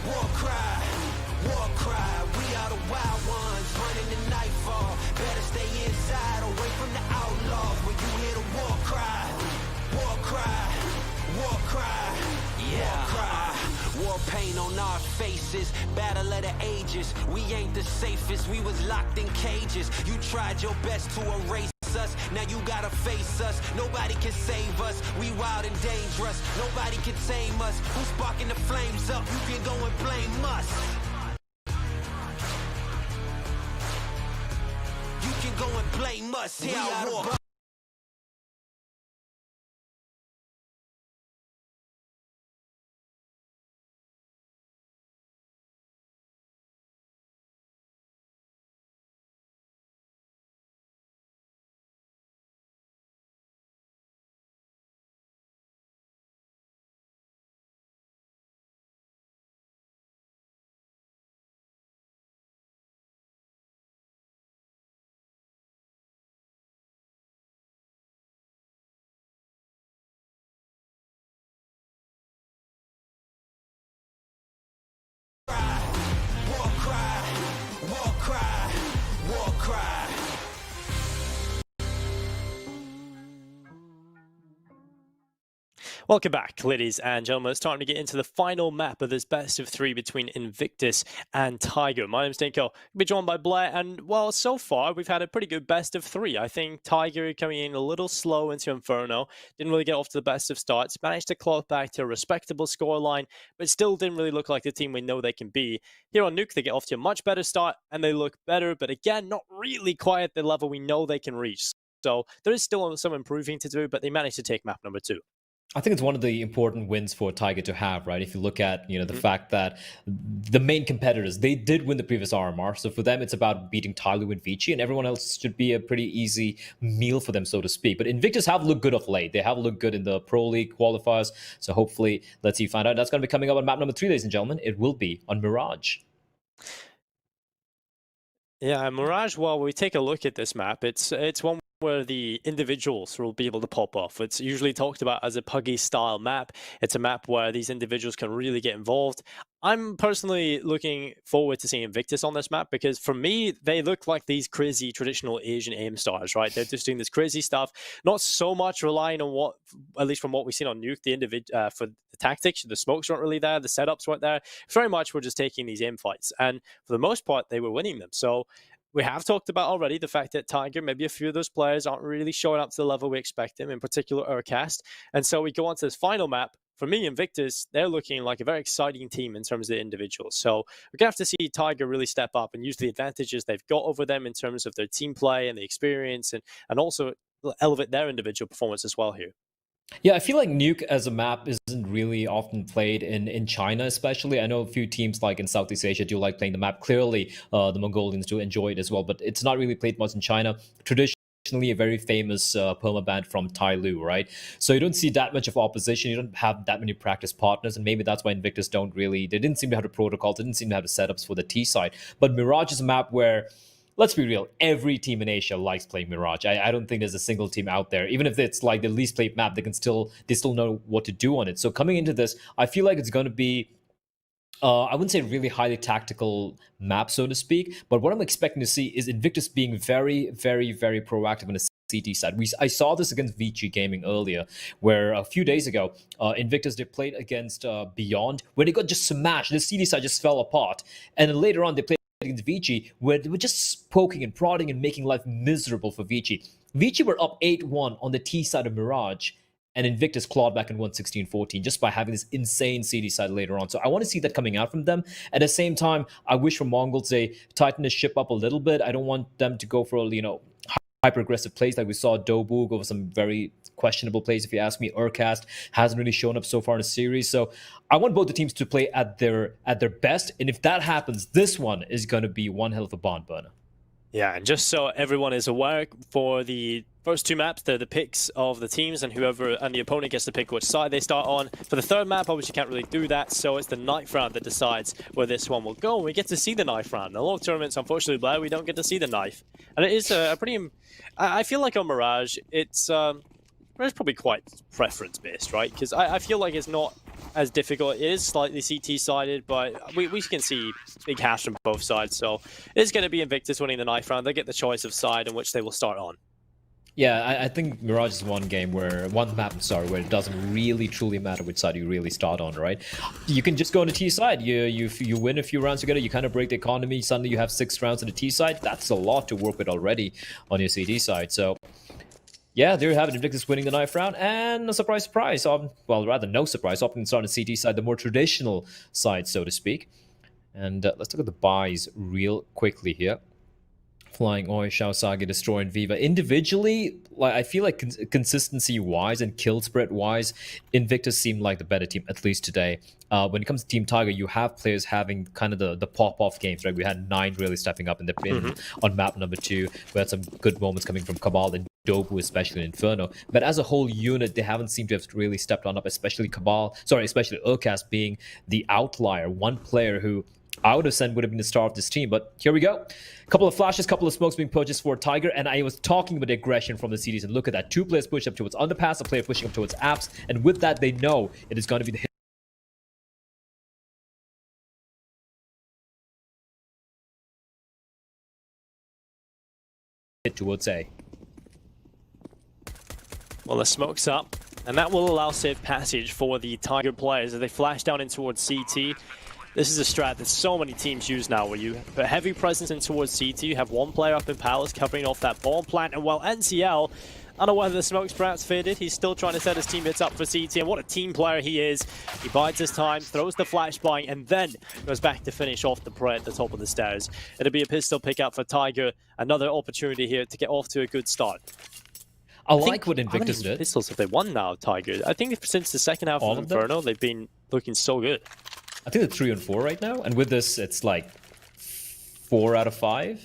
war cry, war cry. We are the wild ones, running the nightfall. Better stay inside, away from the outlaws. When you hear the war cry, war cry, war cry, yeah. War cry. War paint on our faces, battle of the ages. We ain't the safest, we was locked in cages. You tried your best to erase us, now you gotta face us. Nobody can save us, we wild and dangerous. Nobody can tame us. Who's sparking the flames up? You can go and blame us. You can go and blame us. Here I walk. War cry, war cry, war cry. Welcome back, ladies and gentlemen. It's time to get into the final map of this best of 3 between Invictus and Tiger. My name's Dinko. I'll be joined by Blair, and well, so far we've had a pretty good best of 3. I think Tiger coming in a little slow into Inferno, didn't really get off to the best of starts, managed to claw back to a respectable scoreline, but still didn't really look like the team we know they can be. Here on Nuke, they get off to a much better start, and they look better, but again, not really quite at the level we know they can reach. So there is still some improving to do, but they managed to take map number 2. I think it's one of the important wins for Tiger to have, right? If you look at, the fact that the main competitors, they did win the previous RMR. So for them, it's about beating Tyloo and Vici, and everyone else should be a pretty easy meal for them, so to speak. But Invictus have looked good of late. They have looked good in the Pro League qualifiers. So hopefully, let's see, find out. That's going to be coming up on map number 3, ladies and gentlemen. It will be on Mirage. Yeah, Mirage, while we take a look at this map, it's one where the individuals will be able to pop off. It's usually talked about as a Puggy style map. It's a map where these individuals can really get involved. I'm personally looking forward to seeing Invictus on this map because for me, they look like these crazy traditional Asian aim stars, right? They're just doing this crazy stuff, not so much relying on what, at least from what we've seen on Nuke, for the tactics, the smokes weren't really there, the setups weren't there. Very much we're just taking these aim fights. And for the most part, they were winning them. So we have talked about already the fact that Tiger, maybe a few of those players aren't really showing up to the level we expect them, in particular Urcast. And so we go on to this final map. For me, Invictus, they're looking like a very exciting team in terms of the individuals. So we're going to have to see Tiger really step up and use the advantages they've got over them in terms of their team play and the experience, and also elevate their individual performance as well here. Yeah, I feel like Nuke as a map isn't really often played in China, especially. I know a few teams like in Southeast Asia do like playing the map. Clearly, the Mongolians do enjoy it as well, but it's not really played much in China. Traditionally, a very famous permaban from Tyloo, right? So you don't see that much of opposition. You don't have that many practice partners, and maybe that's why Invictus they didn't seem to have the protocols, they didn't seem to have the setups for the T side. But Mirage is a map where, let's be real, every team in Asia likes playing Mirage. I don't think there's a single team out there, even if it's like the least played map, they still know what to do on it. So coming into this, I feel like it's going to be, I wouldn't say really highly tactical map, so to speak, but what I'm expecting to see is Invictus being very, very, very proactive on the CT side. I saw this against Vici Gaming earlier, where a few days ago, Invictus, they played against Beyond, where they got just smashed. The CT side just fell apart. And then later on, they played against Vici, where they were just poking and prodding and making life miserable for Vici. Vici were up 8-1 on the T side of Mirage, and Invictus clawed back and won 16-14 just by having this insane CD side later on. So I want to see that coming out from them. At the same time, I wish for Mongols they tighten the ship up a little bit. I don't want them to go for, hyper-aggressive plays like we saw Dobu go for some very questionable plays, if you ask me. Urcast hasn't really shown up so far in the series. So I want both the teams to play at their best. And if that happens, this one is going to be one hell of a barn burner. Yeah, and just so everyone is aware, for the first 2 maps, they're the picks of the teams, and the opponent gets to pick which side they start on. For the 3rd map, obviously you can't really do that, so it's the knife round that decides where this one will go, and we get to see the knife round. In a lot of tournaments, unfortunately, Blair, we don't get to see the knife. And it is a pretty... I feel like on Mirage, it's probably quite preference-based, right? Because I feel like it's not as difficult. It is slightly CT-sided, but we can see big hash from both sides. So it is going to be Invictus winning the knife round. They get the choice of side in which they will start on. Yeah, I think Mirage is one map, where it doesn't really truly matter which side you really start on, right? You can just go on the T side. You win a few rounds together, you kind of break the economy. Suddenly you have 6 rounds on the T side. That's a lot to work with already on your CT side. So yeah, there you have it. Invictus winning the knife round, and a surprise, well, rather no surprise. Opting to start on the CT side, the more traditional side, so to speak. And let's look at the buys real quickly here. Flying Oi, Shao Saga, Destroy, and Viva. Individually, like I feel like consistency-wise and kill spread-wise, Invictus seemed like the better team, at least today. When it comes to Team Tiger, you have players having kind of the pop-off games, right? We had 9 really stepping up in the on map number 2. We had some good moments coming from Cabal and Dobu, especially in Inferno. But as a whole unit, they haven't seemed to have really stepped on up, especially Urcast being the outlier. One player who I would have said would have been the star of this team, but here we go. Couple of flashes, couple of smokes being purchased for Tiger, and I was talking about the aggression from the CDs, and look at that. 2 players push up towards underpass, a player pushing up towards apps, and with that, they know it is going to be the hit towards A. Well, the smoke's up, and that will allow safe passage for the Tiger players as they flash down in towards CT. This is a strat that so many teams use now, where you put heavy presence in towards CT, you have one player up in Palace covering off that bomb plant, and while NCL, I don't know whether the smoke's perhaps faded, he's still trying to set his teammates up for CT, and what a team player he is. He bides his time, throws the flashbang, and then goes back to finish off the prey at the top of the stairs. It'll be a pistol pickup for Tiger, another opportunity here to get off to a good start. I like what Invictus how many did. pistols have they won now, Tiger? I think since the second half of Inferno, they've been looking so good. I think they're 3 and 4 right now, and with this, it's like 4 out of 5.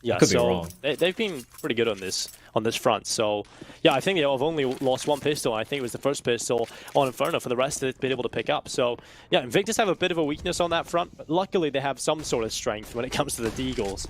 Yeah, could be wrong. They've been pretty good on this front. So yeah, I think they've only lost 1 pistol. I think it was the first pistol on Inferno. For the rest, they've been able to pick up. So yeah, Invictus have a bit of a weakness on that front, but luckily they have some sort of strength when it comes to the Deagles.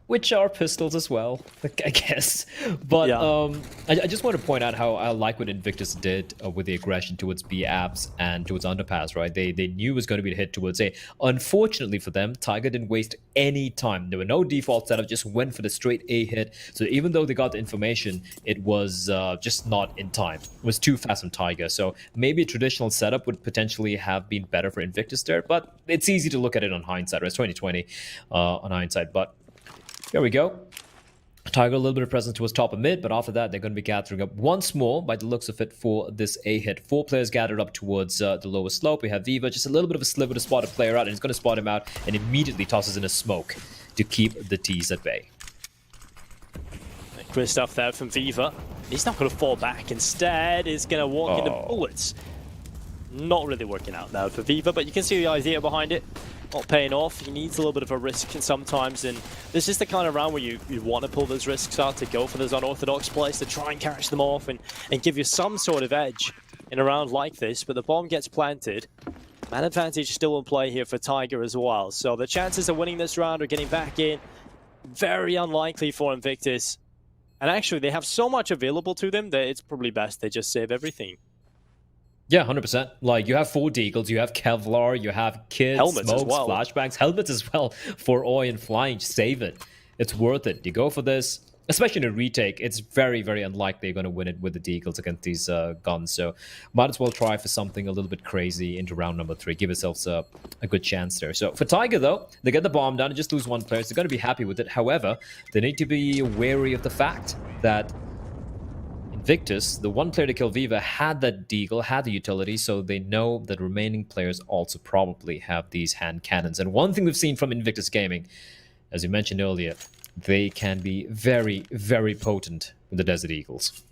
Which are pistols as well, I guess. But yeah. I just want to point out how I like what Invictus did with the aggression towards B apps and towards underpass, right? They knew it was going to be the hit towards A. Unfortunately for them, Tiger didn't waste any time. There were no default setup, just went for the straight A hit. So even though they got the information, it was just not in time. It was too fast from Tiger. So maybe a traditional setup would potentially have been better for Invictus there, but it's easy to look at it on hindsight, right? It's 2020 on hindsight, but here we go. Tiger, a little bit of presence towards top of mid, but after that, they're going to be gathering up once more, by the looks of it, for this A hit. 4 players gathered up towards the lower slope. We have Viva, just a little bit of a sliver to spot a player out, and he's going to spot him out and immediately tosses in a smoke to keep the T's at bay. Good stuff there from Viva. He's not going to fall back. Instead, he's going to walk into bullets. Not really working out now for Viva, but you can see the idea behind it. Not paying off. He needs a little bit of a risk sometimes, and this is the kind of round where you want to pull those risks out, to go for those unorthodox plays, to try and catch them off and give you some sort of edge in a round like this. But the bomb gets planted. Man advantage still in play here for Tiger as well. So the chances of winning this round or getting back in, very unlikely for Invictus. And actually, they have so much available to them that it's probably best they just save everything. Yeah, 100%. Like, you have 4 Deagles, you have Kevlar, you have Kids, helmets smokes, as well. flashbangs, helmets as well for Oi and Flying. Save it. It's worth it. You go for this, especially in a retake. It's very, very unlikely you're going to win it with the Deagles against these guns. So might as well try for something a little bit crazy into round number 3. Give yourselves a good chance there. So for Tiger, though, they get the bomb down and just lose 1 player. So they're going to be happy with it. However, they need to be wary of the fact that Invictus, the 1 player to kill Viva, had that Deagle, had the utility, so they know that remaining players also probably have these hand cannons. And one thing we've seen from Invictus Gaming, as you mentioned earlier, they can be very, very potent with the Desert Eagles.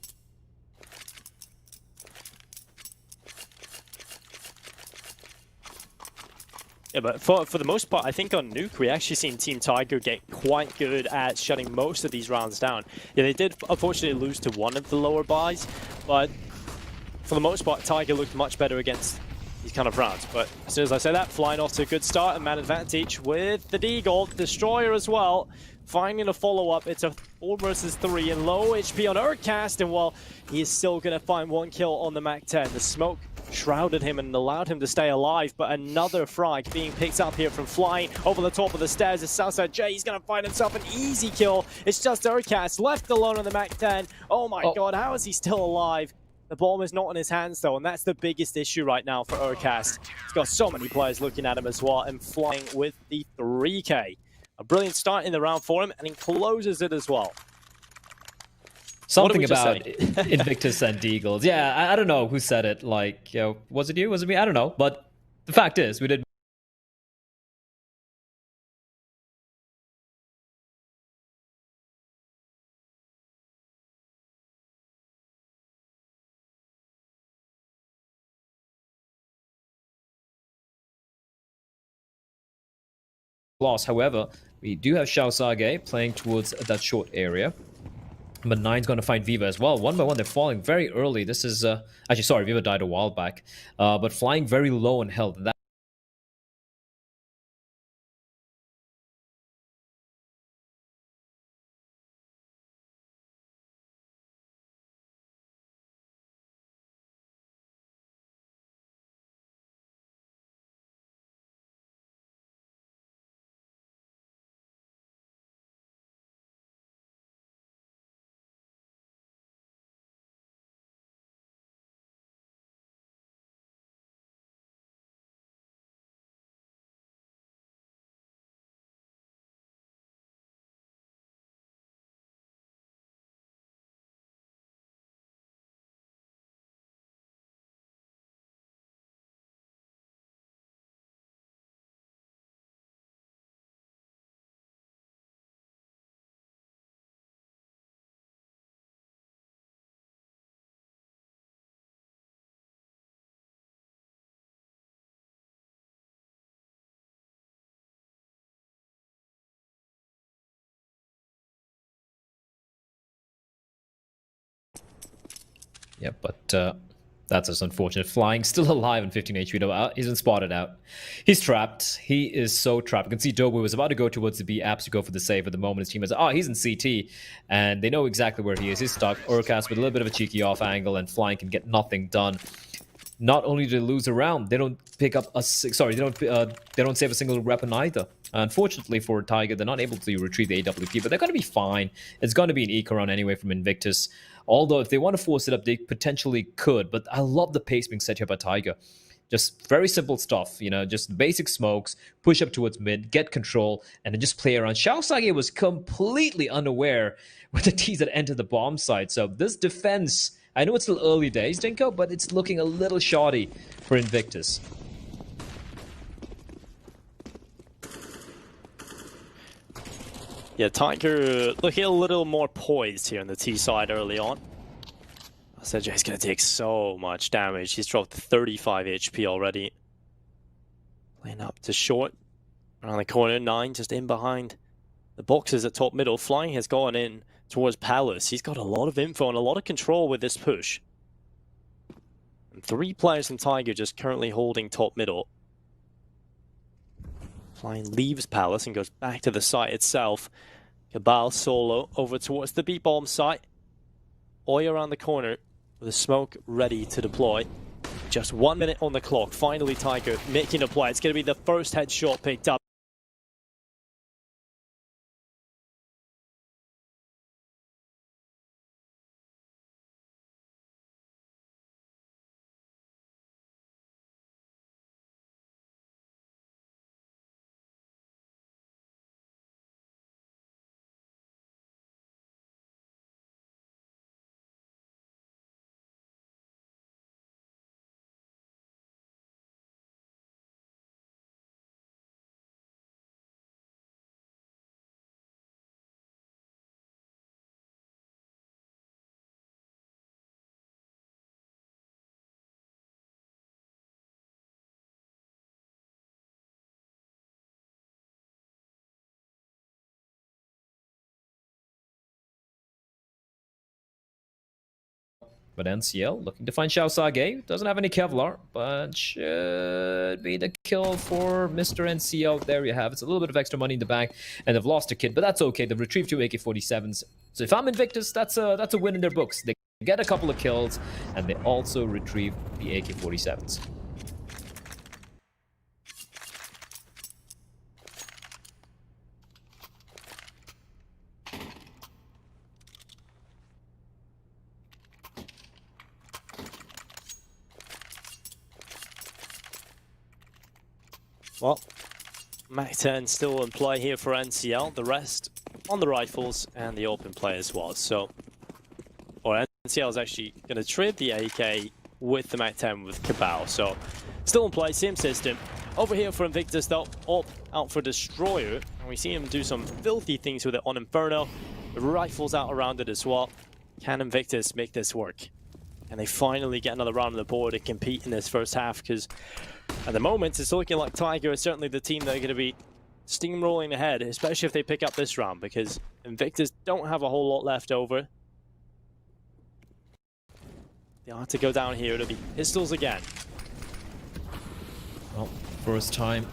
Yeah, but for the most part, I think on Nuke, we actually seen Team Tiger get quite good at shutting most of these rounds down. Yeah, they did unfortunately lose to 1 of the lower buys, but for the most part, Tiger looked much better against these kind of rounds. But as soon as I say that, flying off to a good start, and man advantage with the Deagle, Destroyer as well. Finding a follow-up, it's a 4 versus 3 and low HP on Urcast, and well, he is still going to find 1 kill on the Mac 10. The smoke shrouded him and allowed him to stay alive, but another frag being picked up here from Flying over the top of the stairs. It's Southside J, he's going to find himself an easy kill. It's just Urcast left alone on the Mac 10. Oh my god, how is he still alive? The bomb is not in his hands though, and that's the biggest issue right now for Urcast. He's got so many players looking at him as well, and Flying with the 3k. A brilliant start in the round for him, and he closes it as well. Something about Invictus and Deagles. Yeah, I don't know who said it. Like, you know, was it you? Was it me? I don't know. But the fact is, we did loss. However, we do have Xiao Sage playing towards that short area. But Nine's going to find Viva as well. One by one, they're falling very early. This is... actually, sorry, Viva died a while back. But flying very low in health. That yeah, but that's just unfortunate. Flying still alive in 15 HP though. He's been spotted out. He's trapped. He is so trapped. You can see Dobu was about to go towards the B apps to go for the save at the moment. His team is, he's in CT, and they know exactly where he is. He's stuck. Urcast with a little bit of a cheeky off angle, and Flying can get nothing done. Not only do they lose a round, they don't pick up a they don't save a single weapon either. Unfortunately for Tiger, they're not able to retrieve the AWP, but they're going to be fine. It's going to be an eco round anyway from Invictus. Although if they want to force it up, they potentially could. But I love the pace being set here by Tiger. Just very simple stuff, you know, just basic smokes, push up towards mid, get control, and then just play around. Xiao Sage was completely unaware with the T's that entered the bomb site. So this defense, I know it's still early days, Dinko, but it's looking a little shoddy for Invictus. Yeah, Tiger looking a little more poised here on the T side early on. Sej's going to take so much damage. He's dropped 35 HP already. Playing up to short. Around the corner, 9 just in behind the boxes at top middle. Flying has gone in towards Palace. He's got a lot of info and a lot of control with this push. And 3 players in Tiger just currently holding top middle. Flying leaves Palace and goes back to the site itself. Cabal solo over towards the B-bomb site. Oi around the corner with a smoke ready to deploy. Just 1 minute on the clock. Finally Tiger making a play. It's going to be the first headshot picked up. But NCL looking to find Xiao Sage. Doesn't have any Kevlar, but should be the kill for Mr. NCL. There you have it. It's a little bit of extra money in the bank, and they've lost a kid, but that's okay. They've retrieved 2 AK-47s. So if I'm Invictus, that's a win in their books. get a couple of kills, and they also retrieve the AK-47s. Well, MAC-10 still in play here for NCL. The rest on the rifles and the open play as well. So, or NCL is actually going to trade the AK with the MAC-10 with Cabal. So, still in play, same system. Over here for Invictus though, out for Destroyer. And we see him do some filthy things with it on Inferno. The rifles out around it as well. Can Invictus make this work? And they finally get another round on the board and compete in this first half, because at the moment it's looking like Tiger is certainly the team that are going to be steamrolling ahead, especially if they pick up this round, because Invictus don't have a whole lot left over. They'll have to go down here. It'll be pistols again. Well, first time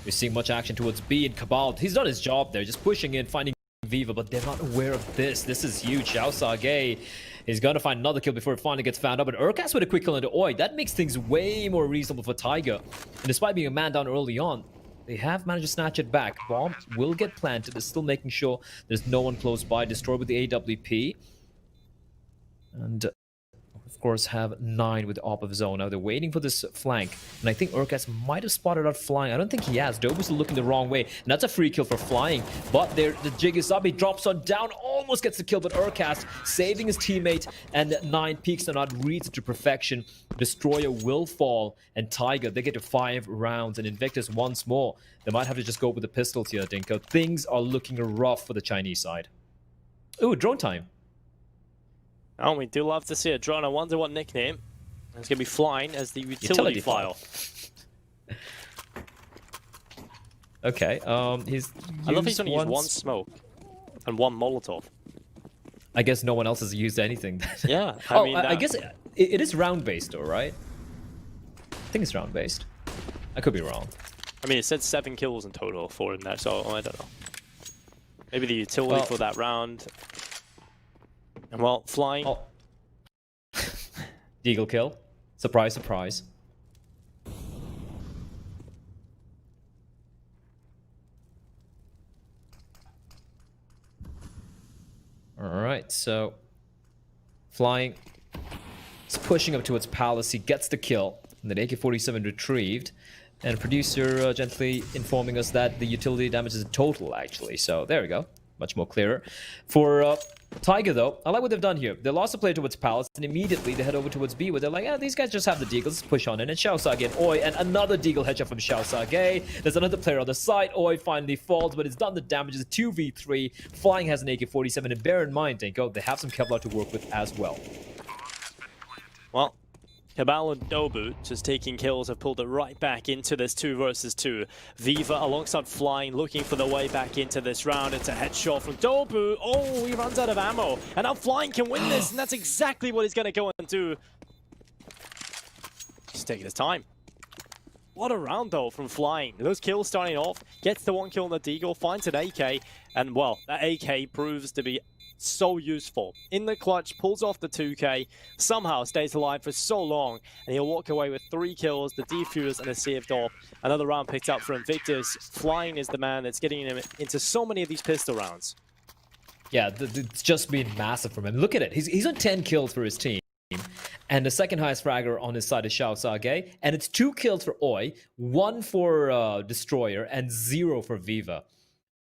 we're seeing much action towards B, and Cabal, he's done his job there, just pushing in, finding Viva, but they're not aware of this. This is huge. Xiao Sage is going to find another kill before it finally gets found out, but Urkas with a quick kill into Oi. That makes things way more reasonable for Tiger. And despite being a man down early on, they have managed to snatch it back. Bomb will get planted. They're still making sure there's no one close by. Destroy with the AWP. And of course, have 9 with the op of zone. Now they're waiting for this flank, and I think Urkas might have spotted out flying. I don't think he has. Dobu's still looking the wrong way, and that's a free kill for flying. But the jig is up. He drops on down, almost gets the kill, but Urkas saving his teammate, and 9 peaks are not reached to perfection. Destroyer will fall, and Tiger, they get to 5 rounds, and Invictus once more. They might have to just go with the pistols here, Dinko. Things are looking rough for the Chinese side. Ooh, drone time. Oh, we do love to see a drone. I wonder what nickname. It's going to be flying as the utility file. Okay, I love he's only used 1 smoke and 1 Molotov. I guess no one else has used anything. Yeah, I guess it is round-based though, right? I think it's round-based. I could be wrong. I mean, it said 7 kills in total for him there, so I don't know. Maybe the utility for that round. And well, flying. Oh. Deagle kill. Surprise, surprise. Alright, so flying. It's pushing up towards Palace. He gets the kill. And the AK-47 retrieved. And producer gently informing us that the utility damage is a total, actually. So there we go. Much more clearer. For Tiger, though, I like what they've done here. They lost the player towards Palace, and immediately they head over towards B, where they're like, these guys just have the deagles, let's push on in. And Xiao Sage and Oi, and another deagle headshot from Xiao Sage. There's another player on the side. Oi finally falls, but it's done the damage. It's a 2v3. Flying has an AK-47, and bear in mind, Dinko, they have some Kevlar to work with as well. Well, Cabal and Dobu, just taking kills, have pulled it right back into this 2 versus 2. Viva alongside Flying, looking for the way back into this round. It's a headshot from Dobu. Oh, he runs out of ammo. And now Flying can win this, and that's exactly what he's going to go and do. Just taking his time. What a round, though, from Flying. Those kills starting off, gets the 1 kill on the Deagle, finds an AK, and, well, that AK proves to be so useful. In the clutch, pulls off the 2K, somehow stays alive for so long, and he'll walk away with 3 kills, the defuse, and a saved off. Another round picked up for Invictus. Flying is the man that's getting him into so many of these pistol rounds. Yeah, it's just been massive from him. Look at it. He's on 10 kills for his team. And the second highest fragger on his side is Xiao Sage. And it's 2 kills for Oi, 1 for Destroyer, and 0 for Viva.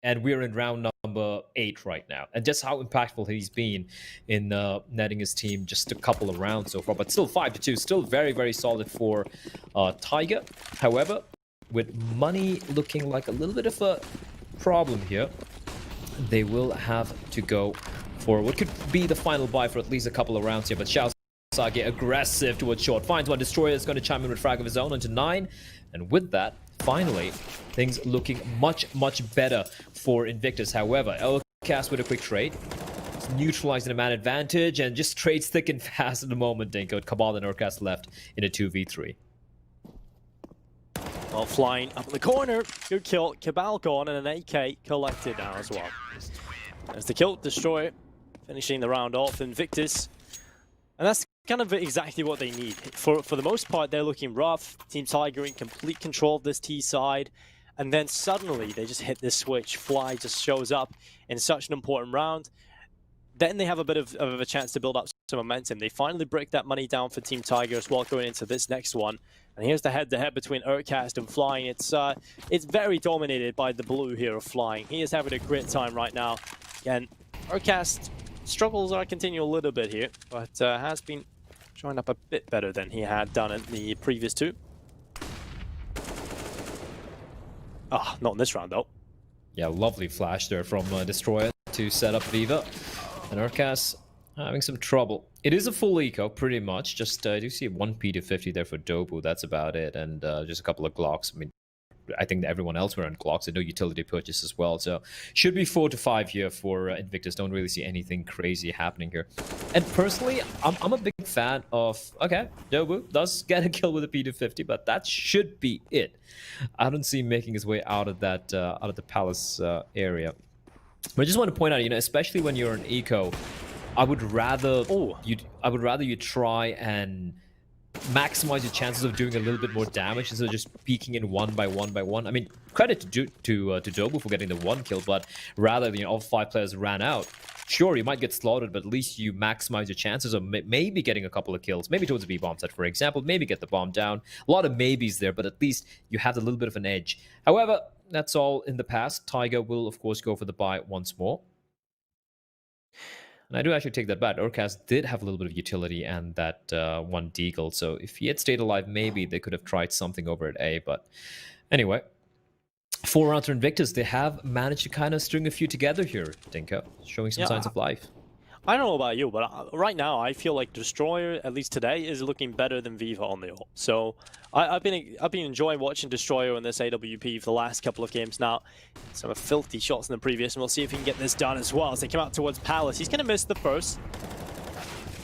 And we're in round number 8 right now. And just how impactful he's been in netting his team just a couple of rounds so far. But still 5-2, still very, very solid for Tiger. However, with money looking like a little bit of a problem here, they will have to go for what could be the final buy for at least a couple of rounds here. But Xiao Sage aggressive towards short. Finds one. Destroyer is going to chime in with frag of his own onto 9. And with that, finally, things looking much, much better for Invictus. However, Elcast with a quick trade. It's neutralizing the man advantage and just trades thick and fast at the moment, Dinko. Cabal and Elcast left in a 2v3. Well, Flying up in the corner. Good kill. Cabal gone and an AK collected now as well. There's the kill. Destroyer finishing the round off. Invictus And that's kind of exactly what they need. For the most part, they're looking rough. Team Tiger in complete control of this T side. And then suddenly they just hit this switch. Fly just shows up in such an important round. Then they have a bit of a chance to build up some momentum. They finally break that money down for Team Tiger as well going into this next one. And here's the head-to-head between Urkast and Flying. It's very dominated by the blue here of Flying. He is having a great time right now. Again, Urkast struggles are continuing a little bit here, but has been showing up a bit better than he had done in the previous two. Ah, not in this round though. Yeah, lovely flash there from Destroyer to set up Viva. And Urkast having some trouble. It is a full eco, pretty much. Just, I do see 1 P250 there for Dobu. That's about it. And just a couple of Glocks. I mean, I think that everyone else were on Glocks. No utility purchase as well. So, should be 4 to 5 here for Invictus. Don't really see anything crazy happening here. And personally, I'm a big fan of... Okay, Dobu does get a kill with a P250, but that should be it. I don't see him making his way out of that, out of the Palace area. But I just want to point out, you know, especially when you're an eco, I would rather you try and maximize your chances of doing a little bit more damage instead of just peeking in one by one. I mean, credit to Dobu for getting the 1 kill, but rather, you know, all 5 players ran out. Sure, you might get slaughtered, but at least you maximize your chances of maybe getting a couple of kills, maybe towards the B-bomb set, for example, maybe get the bomb down. A lot of maybes there, but at least you have a little bit of an edge. However, that's all in the past. Tiger will, of course, go for the buy once more. And I do actually take that back. Urkast did have a little bit of utility and that 1 deagle, so if he had stayed alive, maybe they could have tried something over at A, but anyway. 4 rounds for Invictus. They have managed to kind of string a few together here, Dinko, showing some signs of life. I don't know about you, but right now I feel like Destroyer, at least today, is looking better than Viva on the ult. So I've been enjoying watching Destroyer in this AWP for the last couple of games now. Some filthy shots in the previous, and we'll see if he can get this done as well as they come out towards Palace. He's going to miss the first.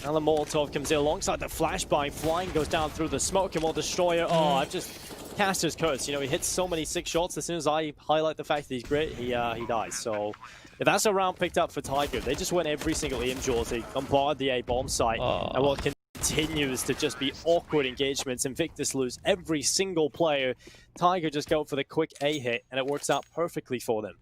Now the Molotov comes in alongside the flashbang. Flying goes down through the smoke, and while Destroyer, I've just cast his curse. You know, he hits so many 6 shots. As soon as I highlight the fact that he's great, he dies. So if that's a round picked up for Tiger, they just win every single aim jaws. They bombard the A bomb site, and what continues to just be awkward engagements. Invictus lose every single player. Tiger just go for the quick A hit, and it works out perfectly for them.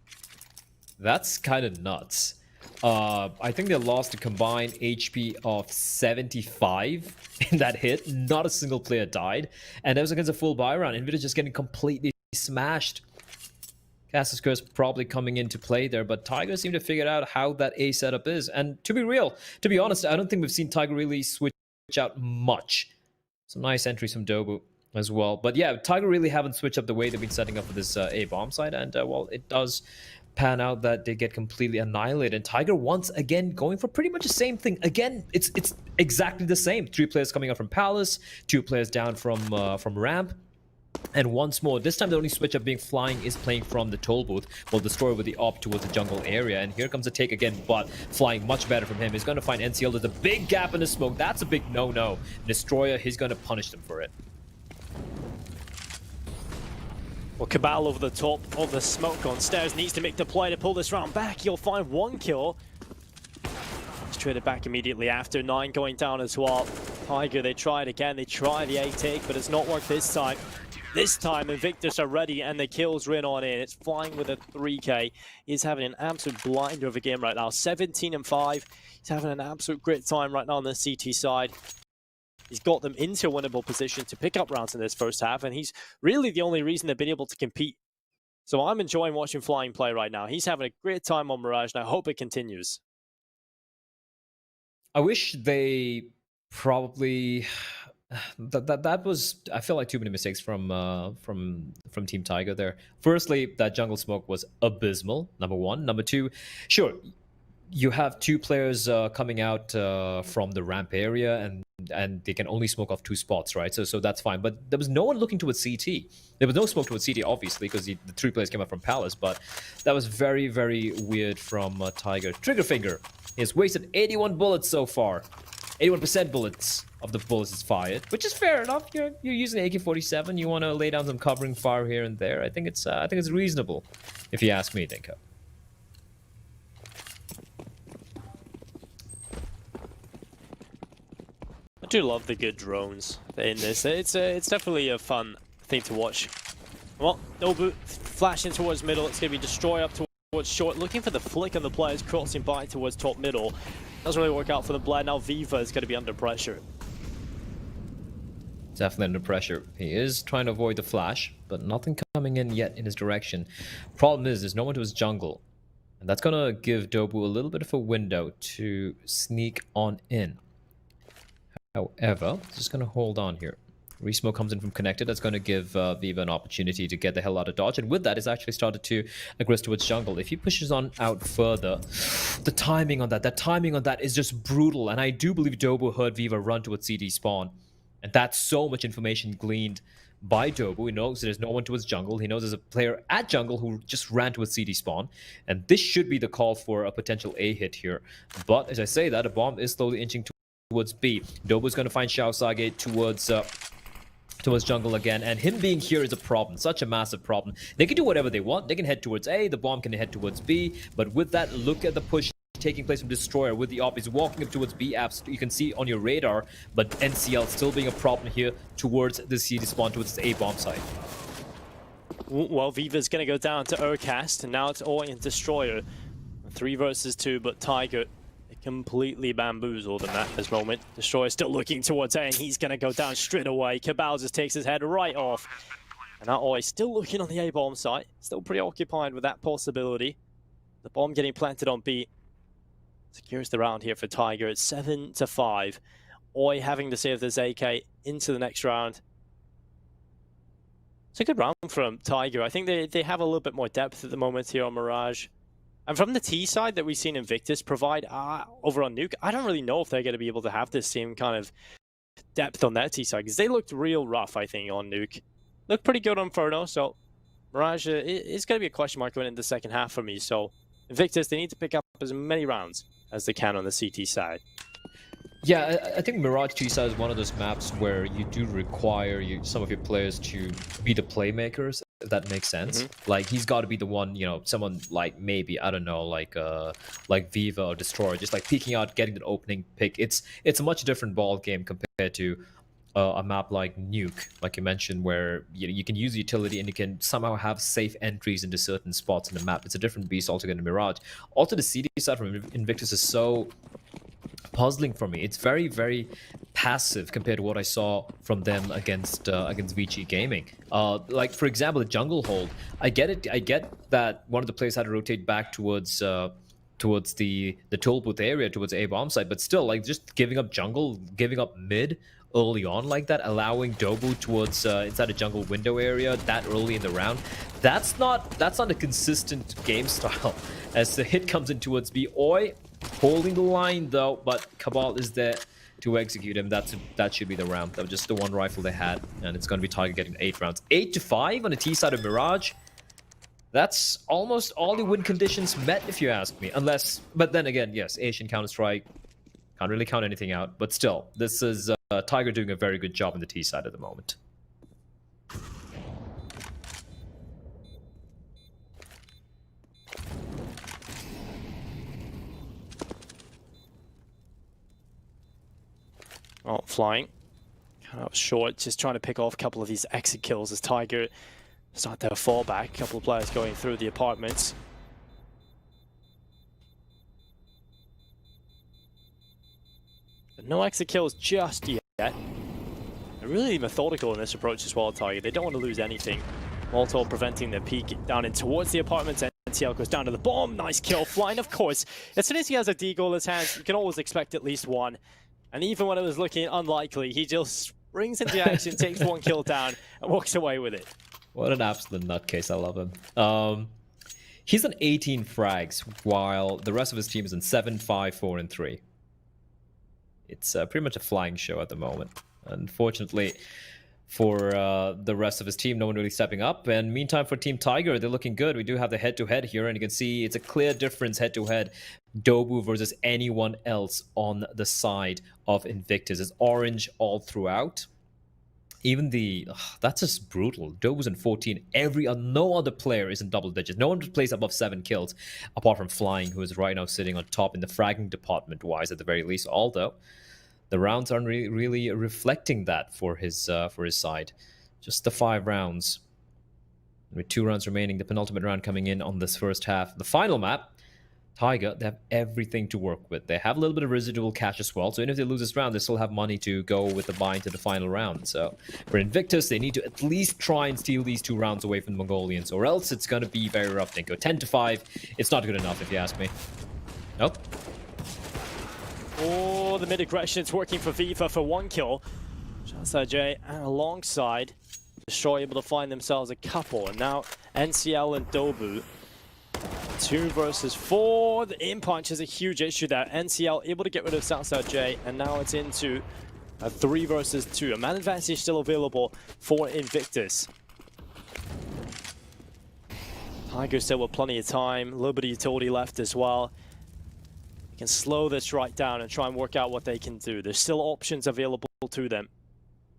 That's kind of nuts. I think they lost a combined HP of 75 in that hit. Not a single player died, and that was against a full buy round. Invictus just getting completely smashed. Cass's Curse probably coming into play there, but Tiger seemed to figure out how that A setup is. And to be honest, I don't think we've seen Tiger really switch out much. Some nice entries from Dobu as well. But yeah, Tiger really haven't switched up the way they've been setting up for this A bomb side, and well, it does pan out that they get completely annihilated. And Tiger once again going for pretty much the same thing. Again, it's exactly the same. 3 players coming up from Palace, 2 players down from ramp. And once more, this time the only switch up being Flying is playing from the toll booth, while Destroyer with the op towards the jungle area. And here comes a take again, but Flying much better from him. He's going to find NCL. There's a big gap in the smoke. That's a big no-no. Destroyer, he's going to punish them for it. Well, Cabal over the top of the smoke on stairs needs to make the play to pull this round back. He'll find 1 kill. He's traded back immediately after. 9 going down as well. Tiger, they try it again. They try the A take, but it's not worked this time. This time, Invictus are ready, and the kills rin on in. It's Flying with a 3K. He's having an absolute blinder of a game right now. 17 and 5. He's having an absolute great time right now on the CT side. He's got them into a winnable position to pick up rounds in this first half, and he's really the only reason they've been able to compete. So I'm enjoying watching Flying play right now. He's having a great time on Mirage, and I hope it continues. I wish they probably... That was, I feel like, too many mistakes from Team Tiger there. Firstly, that jungle smoke was abysmal, number 1. Number 2, sure, you have 2 players coming out from the ramp area, and they can only smoke off 2 spots, right? So that's fine. But there was no one looking towards CT. There was no smoke towards CT, obviously, because the 3 players came up from Palace. But that was very, very weird from Tiger. Triggerfinger has wasted 81 bullets so far. 81% bullets of the bullets is fired, which is fair enough. You're using AK-47. You want to lay down some covering fire here and there. I think it's reasonable, if you ask me, Dinko. do love the good drones in this. It's definitely a fun thing to watch. Well, Nobu flashing towards middle. It's going to be Destroy up towards short. Looking for the flick on the players crossing by towards top middle. Doesn't really work out for the Bled. Now Viva is going to be under pressure. Definitely under pressure. He is trying to avoid the flash, but nothing coming in yet in his direction. Problem is, there's no one to his jungle. And that's going to give Dobu a little bit of a window to sneak on in. However, just going to hold on here. Resmoke comes in from connected. That's going to give Viva an opportunity to get the hell out of dodge. And with that, he's actually started to aggress towards jungle. If he pushes on out further, the timing on that is just brutal. And I do believe Dobu heard Viva run towards CD spawn. And that's so much information gleaned by Dobu. He knows there's no one towards jungle. He knows there's a player at jungle who just ran towards CD spawn. And this should be the call for a potential A hit here. But as I say that, a bomb is slowly inching towards B. Dobu's going to find Xiao Sage towards jungle again, and him being here is a problem, such a massive problem. They can do whatever they want. They can head towards A, the bomb can head towards B, but with that, look at the push taking place from Destroyer with the op. He's walking up towards B apps, you can see on your radar, but NCL still being a problem here towards the CD spawn, towards the A bomb site. Well, Viva's going to go down to Urcast, and now it's Oi and Destroyer. 3 versus 2, but Tiger completely bamboozled in that this moment. Destroyer still looking towards A, and he's going to go down straight away. Cabal just takes his head right off. And now Oi still looking on the A bomb site, still preoccupied with that possibility. The bomb getting planted on B secures the round here for Tiger. It's 7-5. Oi having to save this AK into the next round. It's a good round from Tiger. I think they have a little bit more depth at the moment here on Mirage. And from the T side that we've seen Invictus provide over on Nuke, I don't really know if they're going to be able to have this same kind of depth on their T side, because they looked real rough, I think, on Nuke. Looked pretty good on Inferno, so Mirage is going to be a question mark going into the second half for me. So Invictus, they need to pick up as many rounds as they can on the CT side. Yeah, I think Mirage T-side is one of those maps where you do require some of your players to be the playmakers, if that makes sense. Like, he's got to be the one, you know, someone like maybe, I don't know, like Viva or Destroyer, just like peeking out, getting the opening pick. It's a much different ball game compared to a map like Nuke, like you mentioned, where you can use utility and you can somehow have safe entries into certain spots in the map. It's a different beast altogether in Mirage. Also, the CD side from Invictus is so puzzling for me. It's very, very passive compared to what I saw from them against VG Gaming. Like, for example, the jungle hold. I get it. I get that one of the players had to rotate back towards the toll booth area, towards the A bomb site, but still, like, just giving up jungle, giving up mid early on like that, allowing Dobu towards inside the jungle window area that early in the round. That's not a consistent game style. As the hit comes in towards B, Oi holding the line though, but Cabal is there to execute him. That should be the round. That was just the one rifle they had, and it's going to be Tiger getting 8 rounds. 8-5 on the T side of Mirage. That's almost all the win conditions met, if you ask me. Unless, but then again, yes, Asian Counter-Strike, can't really count anything out. But still, this is Tiger doing a very good job on the T side at the moment. Oh, flying. Kind of short, just trying to pick off a couple of these exit kills as Tiger start their fallback. A couple of players going through the apartments. But no exit kills just yet. They're really methodical in this approach as well, Tiger. They don't want to lose anything. Molotov preventing their peek down in towards the apartments. NCL goes down to the bomb. Nice kill, flying, of course. As soon as he has a deagle in his hands, you can always expect at least one. And even when it was looking unlikely, he just springs into action, takes 1 kill down, and walks away with it. What an absolute nutcase. I love him. He's on 18 frags, while the rest of his team is in 7, 5, 4, and 3. It's pretty much a flying show at the moment. Unfortunately, for the rest of his team, no one really stepping up. And meantime, for Team Tiger, they're looking good. We do have the head-to-head here, and you can see it's a clear difference head-to-head. Dobu versus anyone else on the side of Invictus. It's orange all throughout. Even that's just brutal. Dobu's in 14. No other player is in double digits. No one plays above 7 kills, apart from Flying, who is right now sitting on top in the fragging department-wise, at the very least. Although, the rounds aren't really reflecting that for his side. Just the 5 rounds. With 2 rounds remaining, the penultimate round coming in on this first half. The final map, Tiger, they have everything to work with. They have a little bit of residual cash as well, so even if they lose this round, they still have money to go with the buy into the final round. So for Invictus, they need to at least try and steal these 2 rounds away from the Mongolians, or else it's going to be very rough. They go 10-5. It's not good enough, if you ask me. Nope. Oh, the mid-aggression, it's working for FIFA for 1 kill. J and alongside Destroy able to find themselves a couple, and now NCL and Dobu 2 versus 4. The in punch is a huge issue there. NCL able to get rid of Southside J, and now it's into a 3 versus 2. A man advantage still available for Invictus. Tiger still with plenty of time, a little bit of utility left as well. They can slow this right down and try and work out what they can do. There's still options available to them.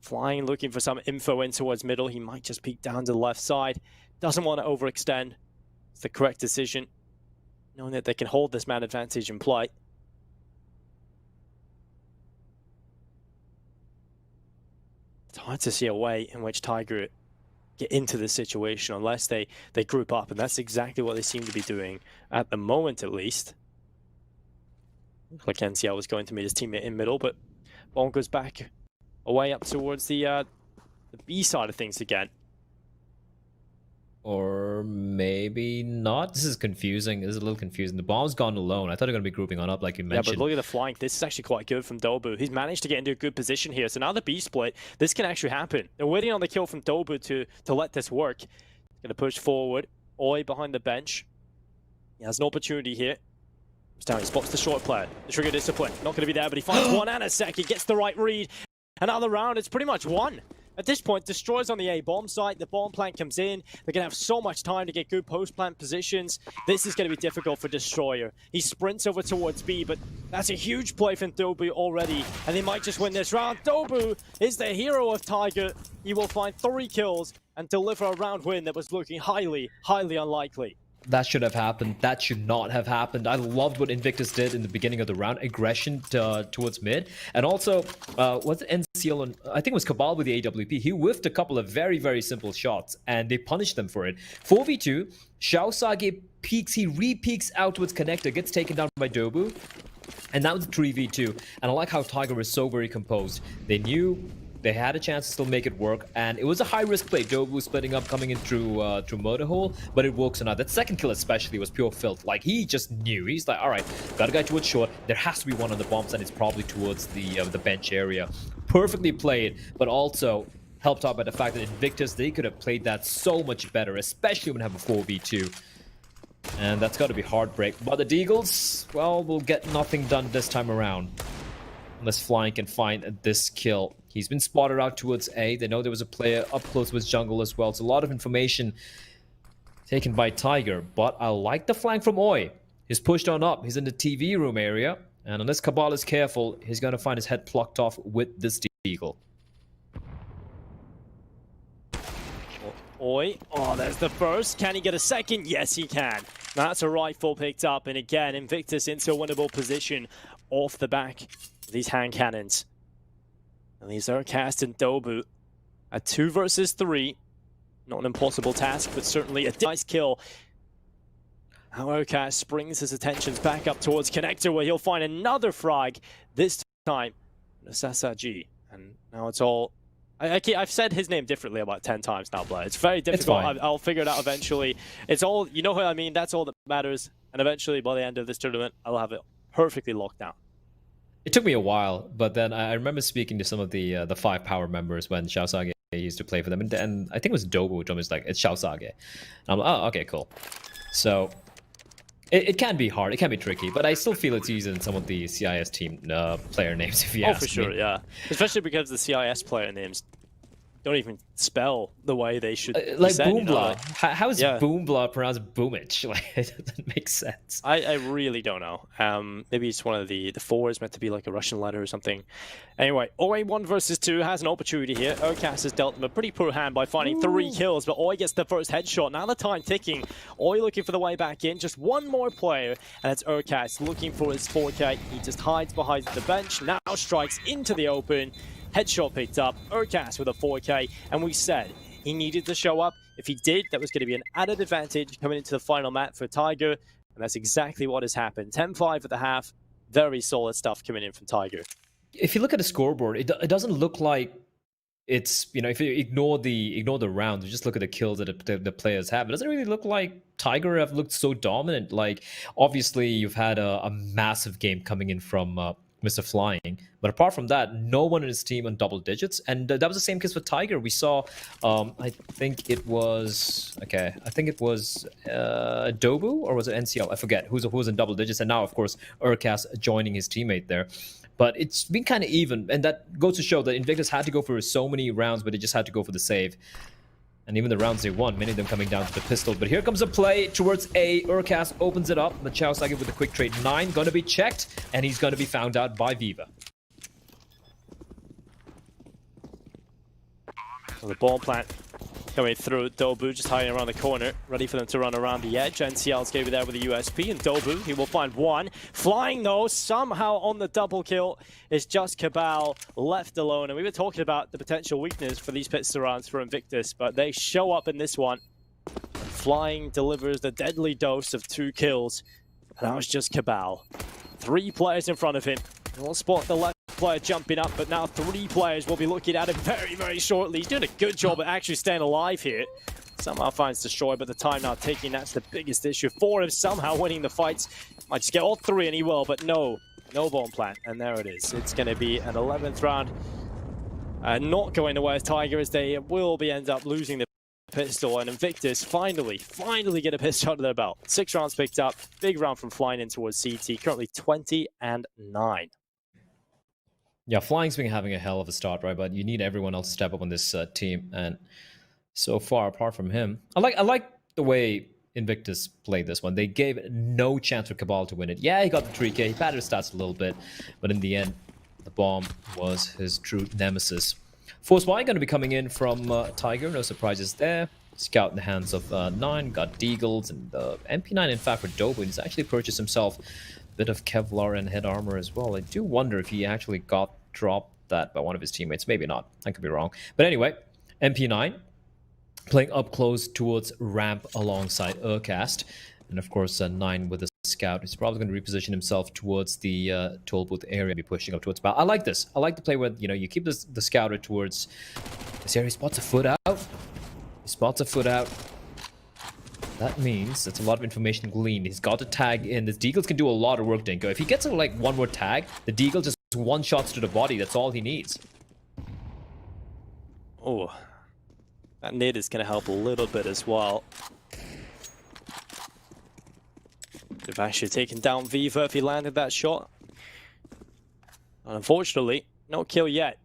Flying, looking for some info in towards middle. He might just peek down to the left side. Doesn't want to overextend. It's the correct decision, knowing that they can hold this man advantage in play. It's hard to see a way in which Tiger get into this situation unless they group up, and that's exactly what they seem to be doing at the moment, at least. Looks like NCL was going to meet his teammate in middle, but ball goes back away up towards the B side of things again. Or maybe not. This is confusing. This is a little confusing. The bomb's gone alone. I thought they were going to be grouping on up like you mentioned. Yeah, but look at the flank. This is actually quite good from Dobu. He's managed to get into a good position here. So now the B split, this can actually happen. They're waiting on the kill from Dobu to let this work. Going to push forward. Oi behind the bench. He has an opportunity here. He's down. He spots the short player. The trigger discipline. Not going to be there, but he finds one and a sec. He gets the right read. Another round, it's pretty much won. At this point, Destroy's on the A bomb site. The bomb plant comes in. They're going to have so much time to get good post-plant positions. This is going to be difficult for Destroyer. He sprints over towards B, but that's a huge play from Dobu already, and they might just win this round. Dobu is the hero of Tiger. He will find 3 kills and deliver a round win that was looking highly, highly unlikely. That should have happened. That should not have happened. I loved what Invictus did in the beginning of the round. Aggression towards mid. And also, what's NCL on, I think it was Cabal with the AWP. He whiffed a couple of very, very simple shots, and they punished them for it. 4v2, Xiaosage peeks, he re-peeks out towards Connector, gets taken down by Dobu. And now it's 3v2. And I like how Tiger is so very composed. They knew they had a chance to still make it work, and it was a high-risk play. Dobu splitting up, coming in through Motorhole, but it works or not. That second kill especially was pure filth. Like, he just knew. He's like, all right, got a guy towards short. There has to be one on the bombs, and it's probably towards the bench area. Perfectly played, but also helped out by the fact that Invictus, they could have played that so much better, especially when they have a 4v2. And that's got to be heartbreak. But the Deagles, well, will get nothing done this time around. Unless Flying can find this kill. He's been spotted out towards A. They know there was a player up close with jungle as well. It's a lot of information taken by Tiger. But I like the flank from Oi. He's pushed on up. He's in the TV room area. And unless Cabal is careful, he's going to find his head plucked off with this Deagle. Oi. Oh, there's the first. Can he get a second? Yes, he can. That's a rifle picked up. And again, Invictus into a winnable position off the back of these hand cannons. And these are Cast and Dobu. A 2 versus 3. Not an impossible task, but certainly a nice kill. Now Ocas springs his attentions back up towards Connector, where he'll find another frag. This time, Sasaji. And now it's all... I've said his name differently about 10 times now, Blair. It's very difficult. I'll figure it out eventually. It's all... You know what I mean? That's all that matters. And eventually, by the end of this tournament, I'll have it perfectly locked down. It took me a while, but then I remember speaking to some of the 5 power members when Xiaosage used to play for them, and I think it was Dobu, which was like, it's Xiaosage. And I'm like, oh, okay, cool. So it can be hard, it can be tricky, but I still feel it's easier than some of the CIS team player names, if you ask me. Oh, for sure, yeah. Especially because the CIS player names don't even spell the way they should be like said, you know, Boombla. like- How is Yeah. Boombla pronounced Boomich? Like, it doesn't make sense. I really don't know. Maybe it's one of the four is meant to be like a Russian letter or something. Anyway, Oi 1 versus 2 has an opportunity here. Urkas has dealt them a pretty poor hand by finding 3 kills, but Oi gets the first headshot. Now the time ticking. Oi looking for the way back in. Just one more player, and it's Urkas looking for his 4K. He just hides behind the bench. Now strikes into the open. Headshot picked up. Urkas with a 4K, and we said he needed to show up. If he did, that was going to be an added advantage coming into the final map for Tiger, and that's exactly what has happened. 10-5 at the half. Very solid stuff coming in from Tiger. If you look at the scoreboard, it doesn't look like it's, you know, if you ignore the rounds, you just look at the kills that the players have, it doesn't really look like Tiger have looked so dominant. Like, obviously, you've had a massive game coming in from Mr. Flying, but apart from that, no one in his team on double digits, and that was the same case for Tiger. We saw, I think it was Dobu, or was it NCL? I forget who was in double digits, and now of course Urkas joining his teammate there. But it's been kind of even, and that goes to show that Invictus had to go for so many rounds, but they just had to go for the save. And even the rounds they won, many of them coming down to the pistol. But here comes a play towards A. Urkas opens it up. Machao Sagi with a quick trade. 9 going to be checked, and he's going to be found out by Viva. So the ball plant coming through. Dobu just hiding around the corner, ready for them to run around the edge. NCL's gave it there with a USP, and Dobu, he will find one. Flying though, somehow on the double kill is just Cabal left alone. And we were talking about the potential weakness for these pistol rounds for Invictus, but they show up in this one. Flying delivers the deadly dose of 2 kills. And that was just Cabal. 3 players in front of him. And we'll spot the left player jumping up, but now 3 players will be looking at him very, very shortly. He's doing a good job at actually staying alive here. Somehow finds Destroy, but the time now ticking, that's the biggest issue for him. Somehow winning the fights. Might just get all 3 and he will, but no bomb plant. And there it is. It's going to be an 11th round. Not going away with Tiger, as they will end up losing the pistol, and Invictus finally get a pistol under their belt. 6 rounds picked up. Big round from Flying in towards CT. Currently 20-9. Yeah, Flying's been having a hell of a start, right? But you need everyone else to step up on this team. And so far, apart from him, I like the way Invictus played this one. They gave no chance for Cabal to win it. Yeah, he got the 3K, he padded his stats a little bit, but in the end, the bomb was his true nemesis. Force Y going to be coming in from Tiger. No surprises there. Scout in the hands of 9. Got Deagles and MP9, in fact, for Dobu. He's actually purchased himself a bit of Kevlar and head armor as well. I do wonder if he actually got dropped that by one of his teammates. Maybe not. I could be wrong. But anyway, MP9 playing up close towards ramp alongside Urcast. And of course, 9 with a scout. He's probably going to reposition himself towards the toll booth area, be pushing up towards Bow. I like this. I like the play where, you know, you keep the scouter towards this area. He spots a foot out. He spots a foot out. That means that's a lot of information gleaned. He's got to tag in. The Deagles can do a lot of work, Dinko. If he gets like one more tag, the Deagle just one shots to the body. That's all he needs. Oh, that nade is going to help a little bit as well. Could have actually taken down Viva if he landed that shot. And unfortunately, no kill yet.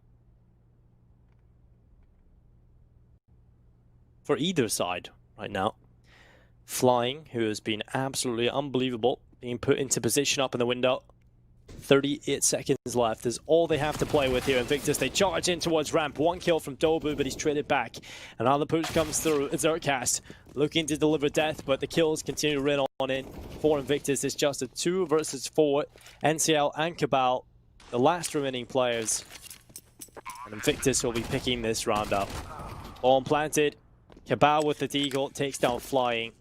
For either side right now. Flying, who has been absolutely unbelievable, being put into position up in the window. 38 seconds left is all they have to play with here. Invictus, they charge in towards ramp. 1 kill from Dobu, but he's traded back. Another push comes through. It's Urcast looking to deliver death, but the kills continue to rain on in. For Invictus, it's just a 2 versus 4. NCL and Cabal, the last remaining players. And Invictus will be picking this round up. Bomb planted. Cabal with the Deagle takes down Flying.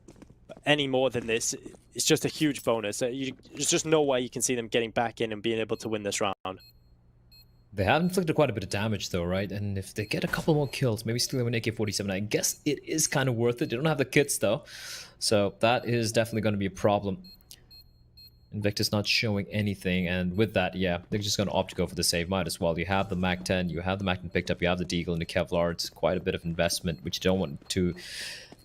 But any more than this, it's just a huge bonus. There's just no way you can see them getting back in and being able to win this round. They have inflicted quite a bit of damage though, right? And if they get a couple more kills, maybe steal an AK-47, I guess it is kind of worth it. They don't have the kits though. So that is definitely going to be a problem. Invictus not showing anything, and with that, yeah, they're just going to opt to go for the save. Might as well. You have the MAC-10, you have the MAC-10 picked up, you have the Deagle and the Kevlar. It's quite a bit of investment, which you don't want to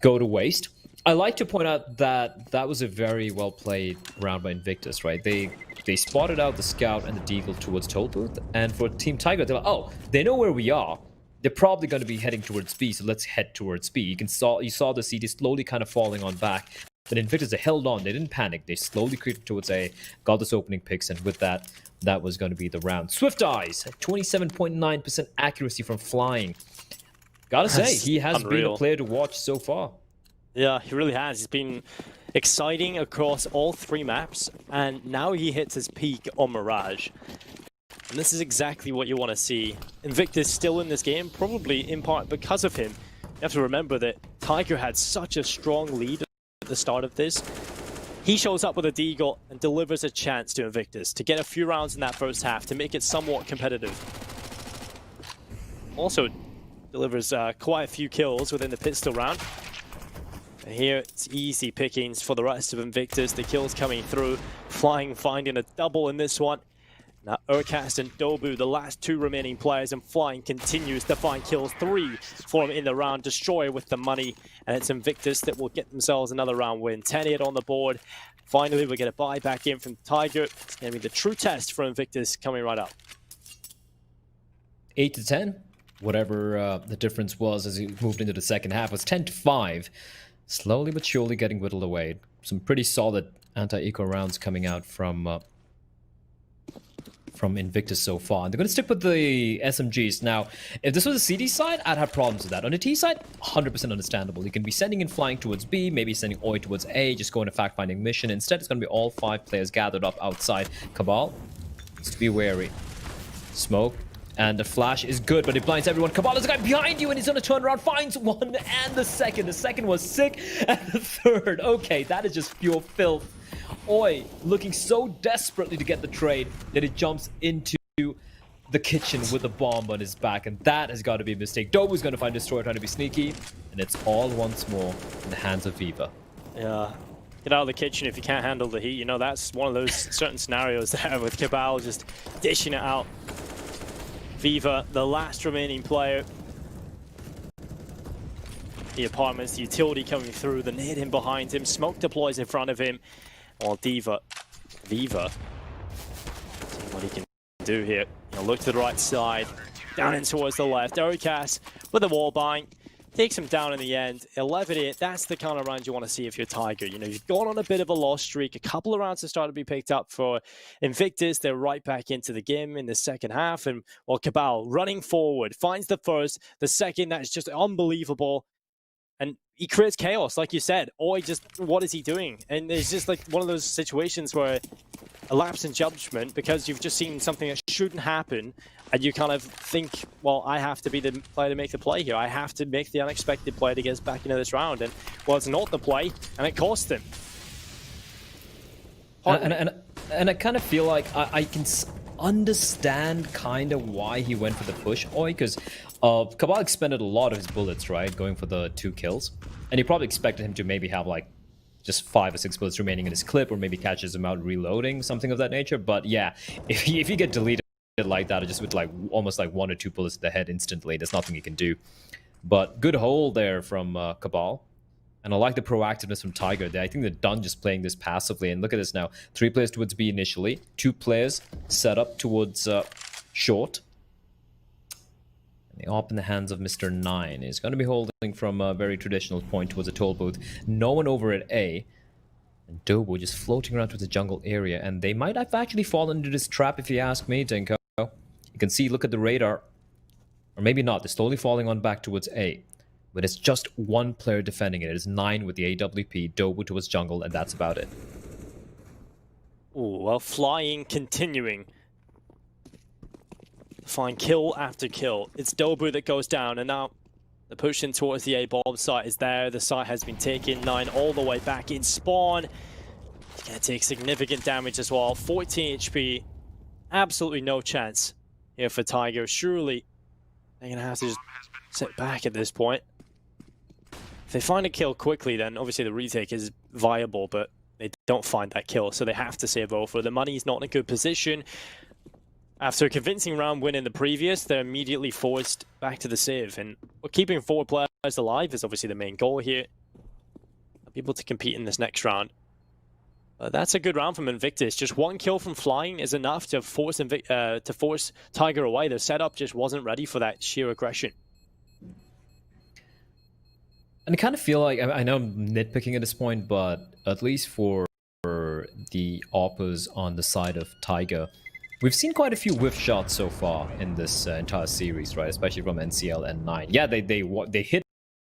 go to waste. I like to point out that that was a very well played round by Invictus, right? They spotted out the scout and the Deagle towards toll booth, and for Team Tiger, they're like, oh, they know where we are. they're probably going to be heading towards B, so let's head towards B. You saw the CD slowly kind of falling on back, but Invictus, they held on. They didn't panic. They slowly creeped towards A, got this opening picks, and with that, that was going to be the round. Swift Eyes, 27.9% accuracy from flying. Gotta say, he has been a player to watch so far. Yeah, he really has. He's been exciting across all 3 maps, and now he hits his peak on Mirage. And this is exactly what you want to see. Invictus still in this game, probably in part because of him. You have to remember that Tiger had such a strong lead at the start of this. He shows up with a deagle and delivers a chance to Invictus to get a few rounds in that first half to make it somewhat competitive. Also delivers quite a few kills within the pistol round. And here it's easy pickings for the rest of Invictus. The kills coming through. Flying finding a double in this one. Now Urcast and Dobu, the last 2 remaining players, and Flying continues to find kills. 3 for him in the round. Destroyer with the money, and it's Invictus that will get themselves another round win. 10-8 on the board. Finally, we get a buy back in from Tiger. It's going to be the true test for Invictus coming right up. 8-10, whatever the difference was as he moved into the second half, was 10-5. Slowly but surely getting whittled away. Some pretty solid anti-eco rounds coming out from Invictus so far. And they're going to stick with the SMGs. Now, if this was a CD side, I'd have problems with that. On the T side, 100% understandable. You can be sending in Flying towards B, maybe sending Oi towards A, just go on a fact-finding mission. Instead, it's going to be all 5 players gathered up outside. Cabal needs to be wary. Smoke. And the flash is good, but it blinds everyone. Cabal is the guy behind you, and he's going to turn around, finds one and the second. The second was sick, and the third. Okay, that is just pure filth. Oi looking so desperately to get the trade that he jumps into the kitchen with a bomb on his back, and that has got to be a mistake. Dobu's going to find Destroyer trying to be sneaky, and it's all once more in the hands of Viva. Yeah. Get out of the kitchen if you can't handle the heat. You know, that's one of those certain scenarios there with Cabal just dishing it out. Viva, the last remaining player. The apartments, the utility coming through, the nade in behind him, smoke deploys in front of him. While Viva, seeing what he can do here. He'll look to the right side, down in towards the left. Urcast with a wall bind, takes him down in the end. 11-8, that's the kind of round you want to see if you're Tiger. You know, you've gone on a bit of a loss streak. A couple of rounds have started to be picked up for Invictus. They're right back into the game in the second half. And while Cabal running forward, finds the first, the second, that's just unbelievable. And he creates chaos, like you said. Oi just, what is he doing? And it's just like one of those situations where a lapse in judgment because you've just seen something that shouldn't happen, and you kind of think, well, I have to be the player to make the play here. I have to make the unexpected play to get us back into this round. And, well, it's not the play, and it cost him. And I kind of feel like I can understand kind of why he went for the push, Oi, because Cabal expended a lot of his bullets, right, going for the 2 kills. And he probably expected him to maybe have like just 5 or 6 bullets remaining in his clip, or maybe catches him out reloading, something of that nature. But yeah, if you get deleted like that, or just with like almost like 1 or 2 bullets to the head instantly, there's nothing you can do. But good hold there from Cabal. And I like the proactiveness from Tiger there. I think they're done just playing this passively. And look at this now. 3 players towards B initially. 2 players set up towards short. And the op in the hands of Mr. 9 is going to be holding from a very traditional point towards a toll booth. No one over at A. And Dobu just floating around towards the jungle area. And they might have actually fallen into this trap, if you ask me, Dinko. You can see, look at the radar. Or maybe not. They're slowly falling on back towards A. But it's just 1 player defending it. It is 9 with the AWP, Dobu towards jungle, and that's about it. Ooh, well, Flying continuing. Find kill after kill. It's Dobu that goes down, and now the push in towards the A-bomb site is there. The site has been taken. 9 all the way back in spawn. He's going to take significant damage as well. 14 HP. Absolutely no chance here for Tiger. Surely they're going to have to just sit back at this point. If they find a kill quickly, then obviously the retake is viable, but they don't find that kill, so they have to save over. The money's not in a good position. After a convincing round win in the previous, they're immediately forced back to the save, and keeping 4 players alive is obviously the main goal here. Be able to compete in this next round. That's a good round from Invictus. Just 1 kill from Flying is enough to force Tiger away. Their setup just wasn't ready for that sheer aggression. And I kind of feel like I know I'm nitpicking at this point, but at least for the Oppos on the side of Tiger, we've seen quite a few whiff shots so far in this entire series, right? Especially from NCL and 9. Yeah, they hit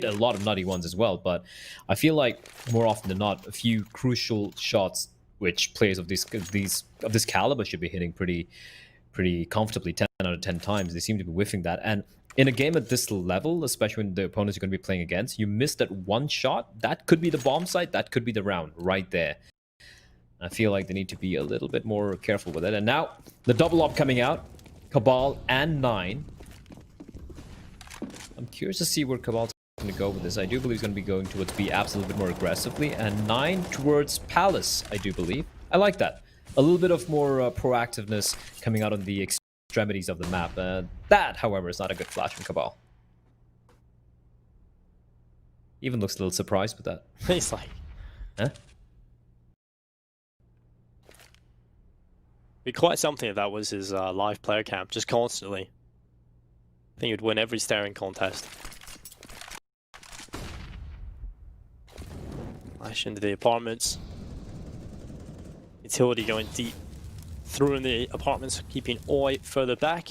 a lot of nutty ones as well, but I feel like more often than not, a few crucial shots which players of this caliber should be hitting pretty comfortably 10 out of 10 times. They seem to be whiffing that. And in a game at this level, especially when the opponents you're going to be playing against, you miss that one shot, that could be the bomb site, that could be the round right there. I feel like they need to be a little bit more careful with it. And now, the double op coming out. Cabal and 9. I'm curious to see where Cabal's going to go with this. I do believe he's going to be going towards B apps a little bit more aggressively. And 9 towards Palace, I do believe. I like that. A little bit of more proactiveness coming out on the extremities of the map. That, however, is not a good flash from Cabal. Even looks a little surprised with that. He's like, Huh? It'd be quite something if that was his live player camp, just constantly. I think he'd win every staring contest. Flash into the apartments. Utility going deep through in the apartments, keeping Oi further back.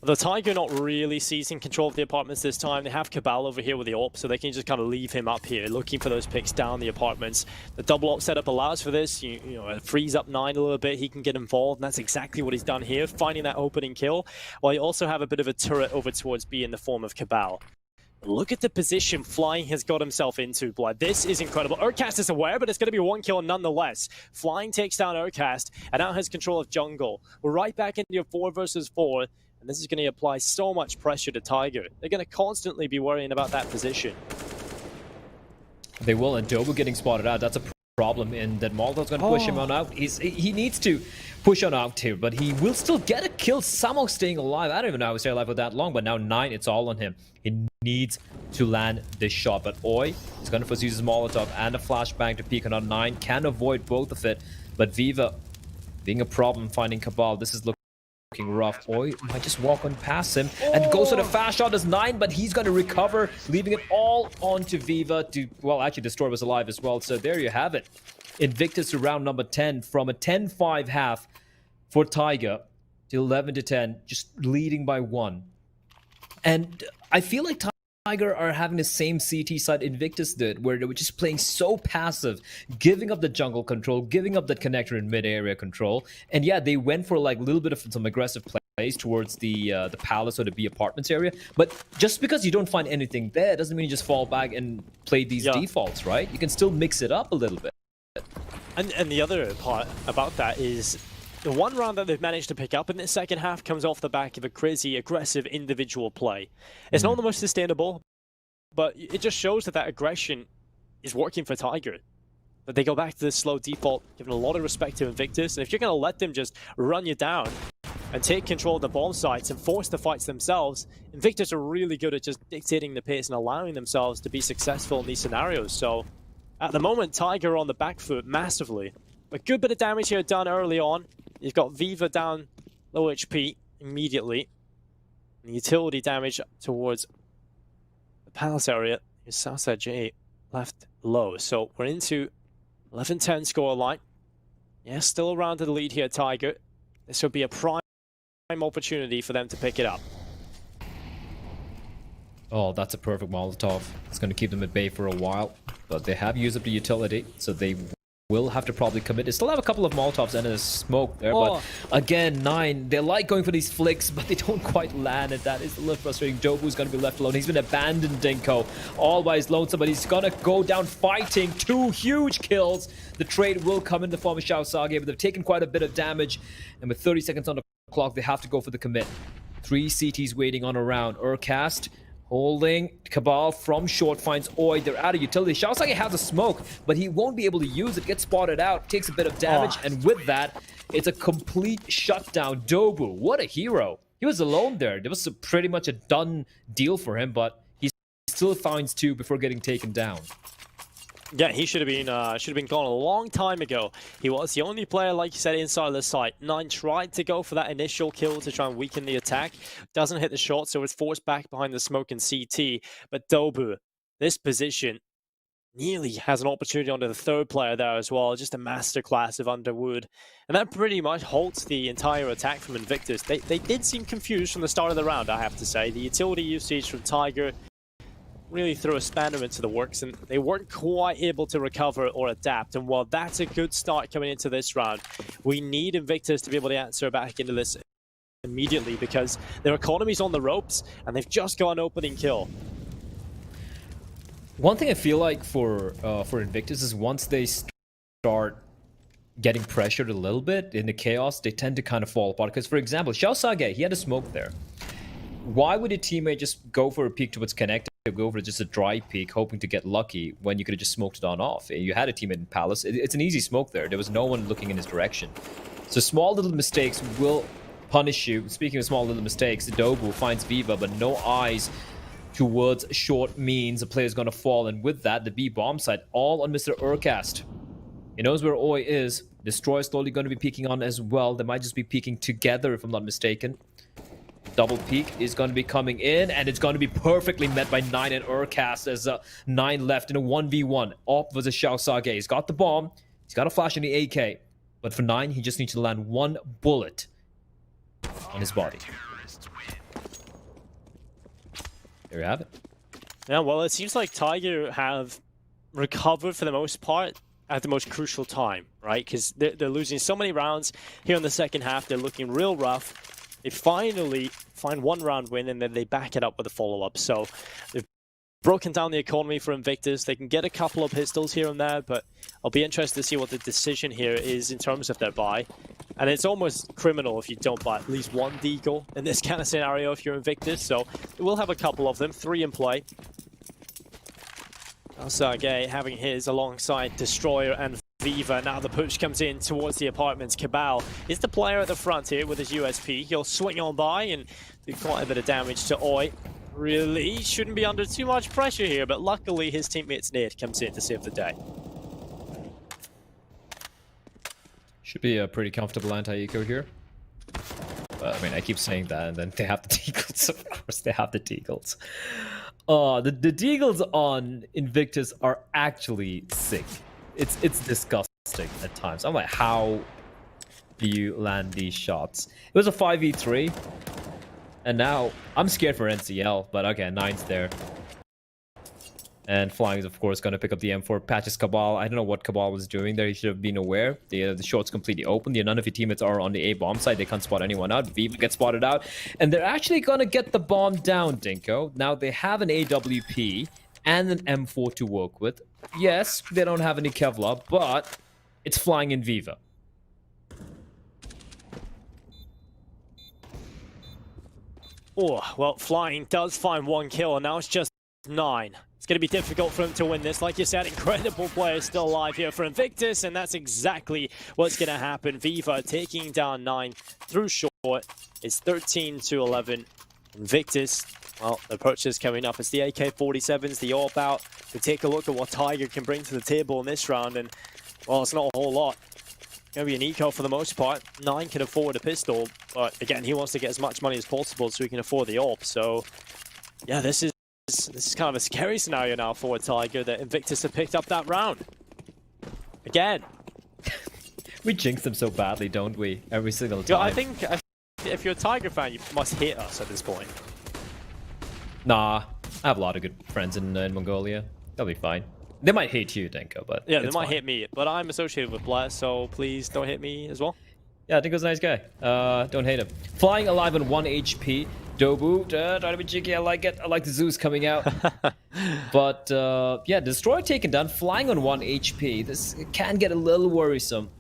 The Tiger not really seizing control of the apartments this time. They have Cabal over here with the AWP, so they can just kind of leave him up here, looking for those picks down the apartments. The double AWP setup allows for this. You know, it frees up 9 a little bit. He can get involved, and that's exactly what he's done here, finding that opening kill. While you also have a bit of a turret over towards B in the form of Cabal. Look at the position Flying has got himself into, Blood. This is incredible. Urcast is aware, but it's going to be 1 kill nonetheless. Flying takes down Urcast, and now has control of jungle. We're right back into your 4 versus 4. And this is going to apply so much pressure to Tiger. They're going to constantly be worrying about that position. They will, and Dobu getting spotted out. That's a problem in that Molotov's going to push him on out. He needs to push on out here, but he will still get a kill, somehow staying alive. I don't even know how he stayed alive for that long, but now 9, it's all on him. He needs to land this shot, but Oi is going to first use his Molotov and a flashbang to peek on 9. Can avoid both of it, but Viva being a problem finding Cabal. This is looking rough. Oi might just walk on past him and goes for the fast shot as 9, but he's going to recover, leaving it all onto Viva to, well, actually Destroy was alive as well. So there you have it. Invictus to round number 10 from a 10-5 half for Tiger to 11-10, just leading by 1. And I feel like Tiger are having the same CT side Invictus did, where they were just playing so passive, giving up the jungle control, giving up that connector in mid-area control. And yeah, they went for like a little bit of some aggressive plays towards the palace or the B apartments area. But just because you don't find anything there doesn't mean you just fall back and play these defaults, right? You can still mix it up a little bit. And the other part about that is the one round that they've managed to pick up in the second half comes off the back of a crazy, aggressive individual play. It's not the most sustainable, but it just shows that that aggression is working for Tiger. That they go back to this slow default, giving a lot of respect to Invictus. And if you're going to let them just run you down and take control of the bomb sites and force the fights themselves, Invictus are really good at just dictating the pace and allowing themselves to be successful in these scenarios. So at the moment, Tiger on the back foot massively. A good bit of damage here done early on. You've got Viva down low HP immediately. And utility damage towards the palace area. Here's Southside J left low. So we're into 11-10 score line. Yeah, still around to the lead here, Tiger. This would be a prime opportunity for them to pick it up. Oh, that's a perfect Molotov. It's going to keep them at bay for a while. But they have used up the utility, so they will have to probably commit. They still have a couple of Molotovs and a smoke there, but again, 9, they like going for these flicks, but they don't quite land, and that is a little frustrating. Dobu's going to be left alone. He's been abandoned, Dinko, all by his lonesome, but he's going to go down fighting. 2 huge kills. The trade will come in the form of Shao Sage, but they've taken quite a bit of damage, and with 30 seconds on the clock, they have to go for the commit. 3 CTs waiting on a round. Urcast holding. Cabal from short finds Oi. They're out of utility. Shao Sage has a smoke, but he won't be able to use it. Gets spotted out, takes a bit of damage, and with that, it's a complete shutdown. Dobu, what a hero. He was alone there. It was pretty much a done deal for him, but he still finds 2 before getting taken down. Yeah, he should have been gone a long time ago. He was the only player, like you said, inside the site. Nine tried to go for that initial kill to try and weaken the attack. Doesn't hit the shot, so it's forced back behind the smoke and CT. But Dobu, this position, nearly has an opportunity onto the third player there as well. Just a masterclass of Underwood. And that pretty much halts the entire attack from Invictus. They did seem confused from the start of the round, I have to say. The utility usage from Tiger really threw a spanner into the works, and they weren't quite able to recover or adapt. And while that's a good start coming into this round, we need Invictus to be able to answer back into this immediately, because their economy's on the ropes, and they've just got an opening kill. One thing I feel like for Invictus is once they start getting pressured a little bit in the chaos, they tend to kind of fall apart. Because, for example, Xiao Sage, he had a smoke there. Why would a teammate just go for a peek towards Connect, or go for just a dry peek, hoping to get lucky when you could have just smoked it on off? You had a teammate in Palace. It's an easy smoke there. There was no one looking in his direction. So small little mistakes will punish you. Speaking of small little mistakes, Dobu finds Viva, but no eyes towards short means a player is going to fall. And with that, the B bomb site all on Mr. Urcast. He knows where Oi is. Destroy is slowly going to be peeking on as well. They might just be peeking together, if I'm not mistaken. Double peek is going to be coming in, and it's going to be perfectly met by 9 and Urcast as 9 left in a 1v1. Op versus Xiao Sage. He's got the bomb. He's got a flash in the AK. But for 9, he just needs to land one bullet on his body. There you have it. Yeah, well, it seems like Tiger have recovered for the most part at the most crucial time, right? Because they're losing so many rounds here in the second half. They're looking real rough. They finally find one round win, and then they back it up with a follow-up. So they've broken down the economy for Invictus. They can get a couple of pistols here and there, but I'll be interested to see what the decision here is in terms of their buy. And it's almost criminal if you don't buy at least one Deagle in this kind of scenario if you're Invictus. So we'll have a couple of them, 3 in play. Sage having his alongside Destroyer and Viva. Now the push comes in towards the apartments. Cabal is the player at the front here with his USP. He'll swing on by and do quite a bit of damage to Oi. Really shouldn't be under too much pressure here, but luckily his teammate's Nate comes in to save the day. Should be a pretty comfortable anti-eco here. But, I mean, I keep saying that, and then they have the Deagles. Of course, they have the Deagles. The Deagles on Invictus are actually sick. It's disgusting at times. I'm like, how do you land these shots? It was a 5v3. And now, I'm scared for NCL, but okay, 9's there. And Flying is, of course, going to pick up the M4. Patches Cabal. I don't know what Cabal was doing there. He should have been aware. The short's completely open. None of your teammates are on the A bomb side. They can't spot anyone out. Viva gets spotted out. And they're actually going to get the bomb down, Dinko. Now, they have an AWP and an M4 to work with. Yes, they don't have any Kevlar, but it's Flying in Viva. Oh, well, Flying does find one kill, and now it's just 9. It's going to be difficult for him to win this. Like you said, incredible players still alive here for Invictus, and that's exactly what's going to happen. Viva taking down 9 through short. It's 13-11. Invictus, well, the purchase coming up. It's the AK-47s, the AWP out. To take a look at what Tiger can bring to the table in this round, and, well, it's not a whole lot. Going to be an eco for the most part. 9 can afford a pistol, but again, he wants to get as much money as possible so he can afford the AWP. So, yeah, this is kind of a scary scenario now for Tiger that Invictus have picked up that round. Again. We jinx them so badly, don't we? Every single time. Yeah, I think if you're a Tiger fan, you must hate us at this point. Nah, I have a lot of good friends in Mongolia. They'll be fine. They might hate you, Denko, but yeah, they might hate me. But I'm associated with Bless, so please don't hate me as well. Yeah, Denko's a nice guy. Don't hate him. Flying alive on 1 HP. Dobu, trying to be cheeky. I like it. I like the Zeus coming out. But yeah, Destroyer taken down. Flying on 1 HP. This can get a little worrisome.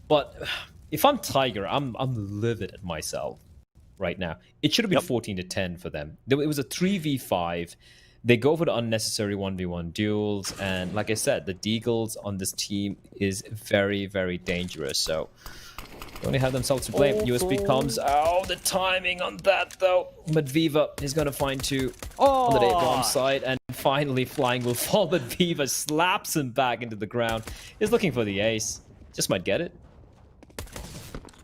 But if I'm Tiger, I'm livid at myself right now. It should have been 14-10 for them. It was a 3v5. They go for the unnecessary 1v1 duels, and like I said, the Deagles on this team is very, very dangerous. So They only have themselves to blame. USB comes. Oh, the timing on that though. But Viva is gonna find two on the day bomb side, and finally Flying will fall, but Viva slaps him back into the ground. He's looking for the ace. Just might get it.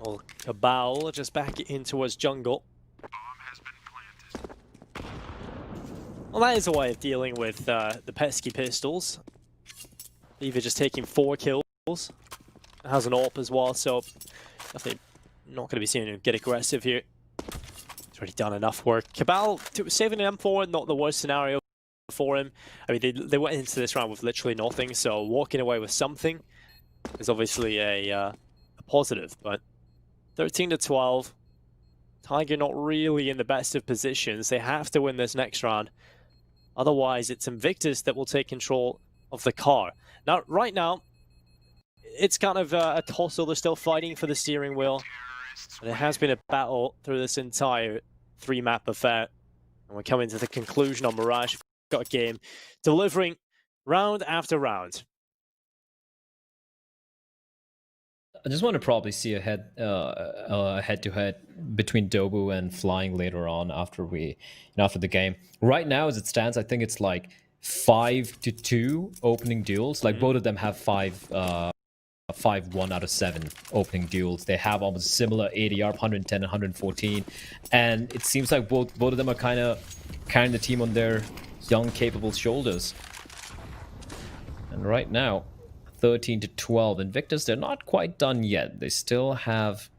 Well, Cabal just back in towards jungle. Well, that is a way of dealing with the pesky pistols. Viva just taking 4 kills. Has an AWP as well, so definitely not going to be seeing him get aggressive here. He's already done enough work. Cabal saving an M4, not the worst scenario for him. I mean, they went into this round with literally nothing, so walking away with something is obviously a positive. But 13-12, Tiger not really in the best of positions. They have to win this next round. Otherwise, it's Invictus that will take control of the car. Now, right now, it's kind of a tussle. They're still fighting for the steering wheel. And it has been a battle through this entire 3-map affair. And we're coming to the conclusion on Mirage. We've got a game delivering round after round. I just want to probably see a head-to-head between Dobu and Flying later on after after the game. Right now, as it stands, I think it's like 5-2 opening duels. Like both of them have 5-1 out of 7 opening duels. They have almost similar ADR, 110 and 114, and it seems like both of them are kind of carrying the team on their young, capable shoulders. And right now, 13-12. Invictus, they're not quite done yet. They still have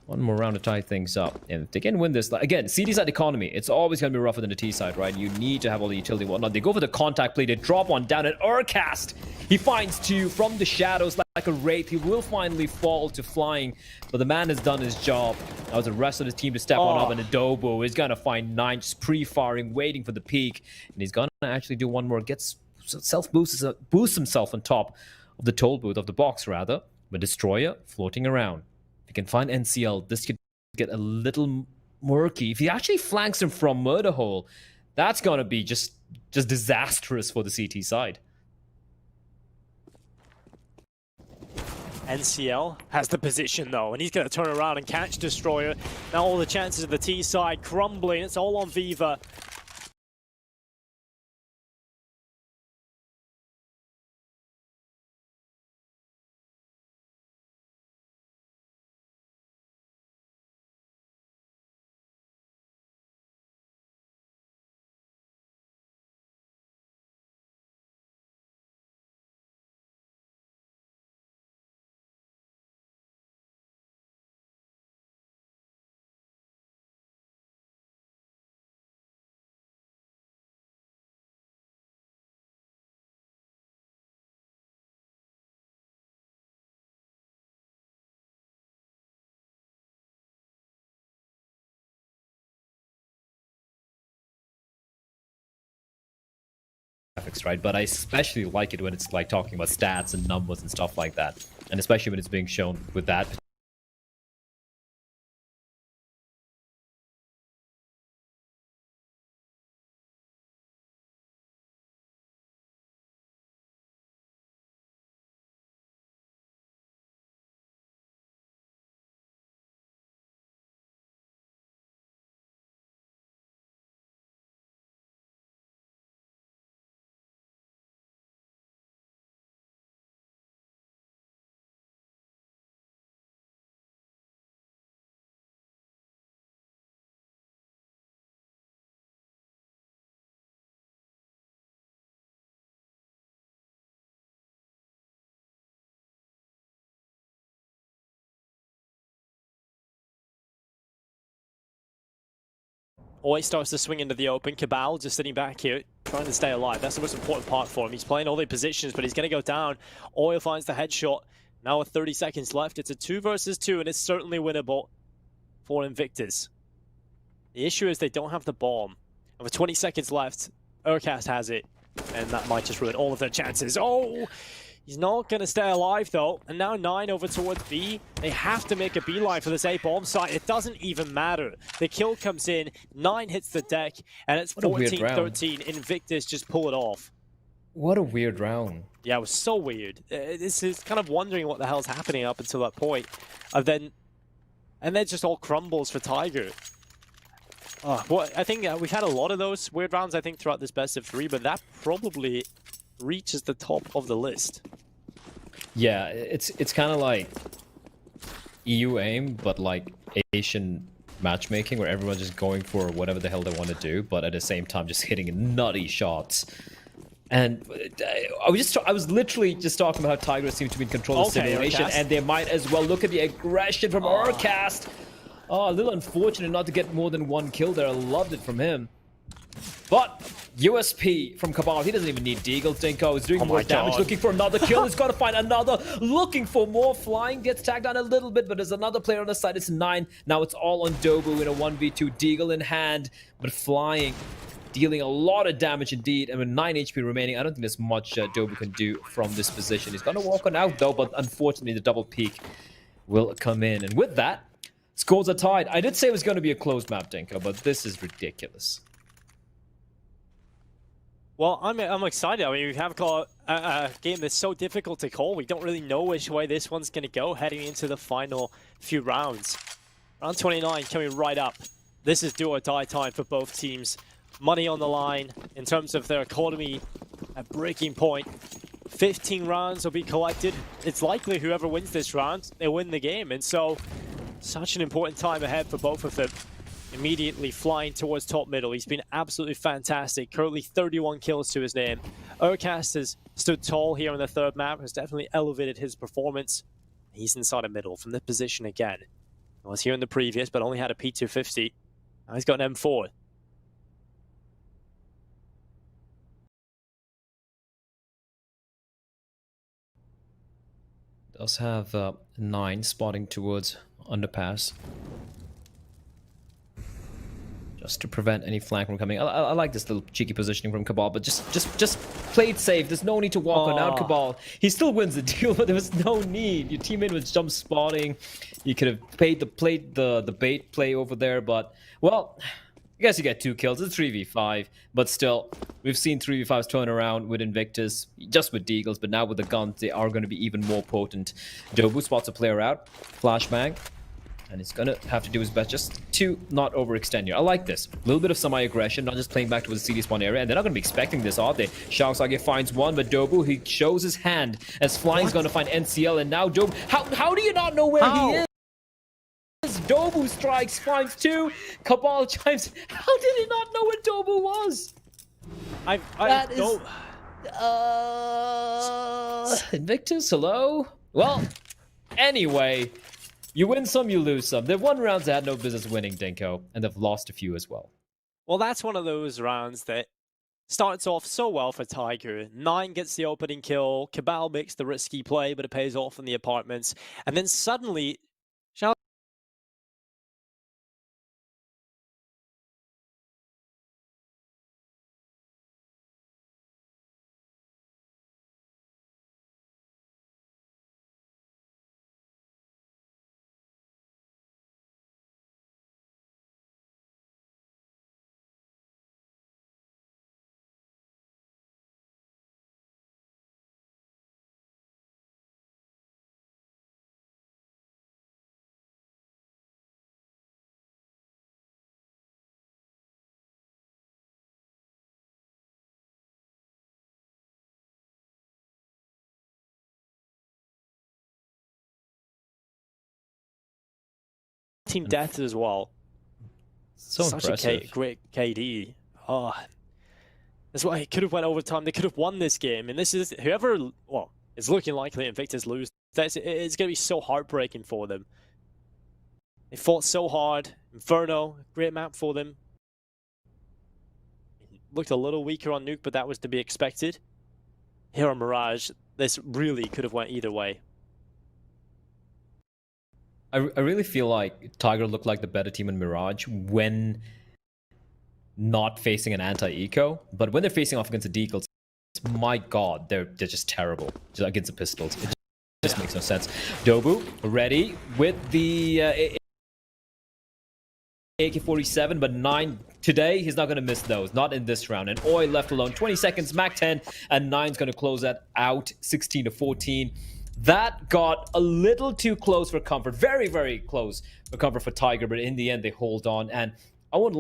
one more round to tie things up. And if they can win this, again, CD side economy, it's always going to be rougher than the T side, right? You need to have all the utility and whatnot. They go for the contact play. They drop one down at Urcast. He finds 2 from the shadows like a wraith. He will finally fall to Flying, but the man has done his job. Now it's the rest of his team to step on up, and Adobo is going to find 9, just pre-firing, waiting for the peak. And he's going to actually do one more. Boosts himself on top of the toll booth, of the box rather, but Destroyer floating around. If he can find NCL, this could get a little murky. If he actually flanks him from Murder Hole, that's gonna be just disastrous for the CT side. NCL has the position though, and he's going to turn around and catch Destroyer. Now all the chances of the T side crumbling. It's all on Viva. Right, but I especially like it when it's like talking about stats and numbers and stuff like that, and especially when it's being shown with that. Always starts to swing into the open. Cabal just sitting back here, trying to stay alive. That's the most important part for him. He's playing all the positions, but he's going to go down. Oil finds the headshot. Now with 30 seconds left, it's a 2 versus 2, and it's certainly winnable for Invictus. The issue is they don't have the bomb. And with 20 seconds left, Urcast has it, and that might just ruin all of their chances. Oh! He's not going to stay alive, though. And now 9 over towards B. They have to make a beeline for this A-bomb site. It doesn't even matter. The kill comes in, 9 hits the deck, and it's 14-13. Invictus just pull it off. What a weird round. Yeah, it was so weird. This is kind of wondering what the hell's happening up until that point. And then it just all crumbles for Tiger. Well, I think we've had a lot of those weird rounds, I think, throughout this best of 3, but that probably reaches the top of the list. Yeah, it's kind of like EU aim, but like Asian matchmaking, where everyone's just going for whatever the hell they want to do, but at the same time just hitting nutty shots. And I was literally just talking about how Tiger seems to be in control of the simulation, and they might as well. Look at the aggression from Urcast. Oh, a little unfortunate not to get more than 1 kill there. I loved it from him. But USP from Cabal, he doesn't even need Deagle. Dinko is doing more damage, looking for another kill. He's got to find another, looking for more. Flying gets tagged down a little bit, but there's another player on the side. It's 9. Now it's all on Dobu in a 1v2. Deagle in hand, but Flying dealing a lot of damage indeed. And with 9 HP remaining, I don't think there's much Dobu can do from this position. He's going to walk on out though, but unfortunately the double peak will come in. And with that, scores are tied. I did say it was going to be a close map, Dinko, but this is ridiculous. Well, I'm excited. I mean, we have got a game that's so difficult to call. We don't really know which way this one's going to go heading into the final few rounds. Round 29 coming right up. This is do or die time for both teams. Money on the line in terms of their economy at breaking point. 15 rounds will be collected. It's likely whoever wins this round, they win the game. And so, such an important time ahead for both of them. Immediately flying towards top middle. He's been absolutely fantastic. Currently 31 kills to his name. Urcast has stood tall here on the 3rd map, has definitely elevated his performance. He's inside the middle from this position again. He was here in the previous, but only had a P250. Now he's got an M4. Does have 9 spotting towards underpass. Just to prevent any flank from coming. I like this little cheeky positioning from Cabal, but just play it safe. There's no need to walk on out, Cabal. He still wins the deal, but there was no need. Your teammate was jump spotting. You could have played the bait play over there, but well, I guess you get 2 kills. It's 3v5, but still, we've seen 3v5s turn around with Invictus, just with Deagles, but now with the guns, they are going to be even more potent. Dobu spots a player out, flashbang. And he's going to have to do his best just to not overextend here. I like this. A little bit of semi-aggression, not just playing back towards the CD spawn area. And they're not going to be expecting this, are they? Sharksage finds one, but Dobu, he shows his hand as Flying's going to find NCL. And now Dobu... How do you not know where he is? Dobu strikes, finds 2. Cabal chimes... How did he not know where Dobu was? Invictus, hello? Well, anyway... You win some, you lose some. They've won rounds they had no business winning, Dinko, and they've lost a few as well. Well, that's one of those rounds that starts off so well for Tiger. 9 gets the opening kill. Cabal makes the risky play, but it pays off in the apartments. And then suddenly, team death as well. So such impressive. a great KD. Oh, that's why it could have went overtime. They could have won this game. And this is whoever, well, it's looking likely Invictus lose. It's going to be so heartbreaking for them. They fought so hard. Inferno, great map for them. Looked a little weaker on Nuke, but that was to be expected. Here on Mirage, this really could have went either way. I really feel like Tiger looked like the better team in Mirage when not facing an anti-eco, but when they're facing off against the Deagles, my god, they're just terrible just against the pistols. It just makes no sense. Dobu ready with the AK-47, but 9 Today, he's not going to miss those. Not in this round. And Oi left alone. 20 seconds, Mac 10, and 9's going to close that out 16-14. That got a little too close for Comfort. Very, very close for Comfort for Tiger, but in the end, they hold on. And I won't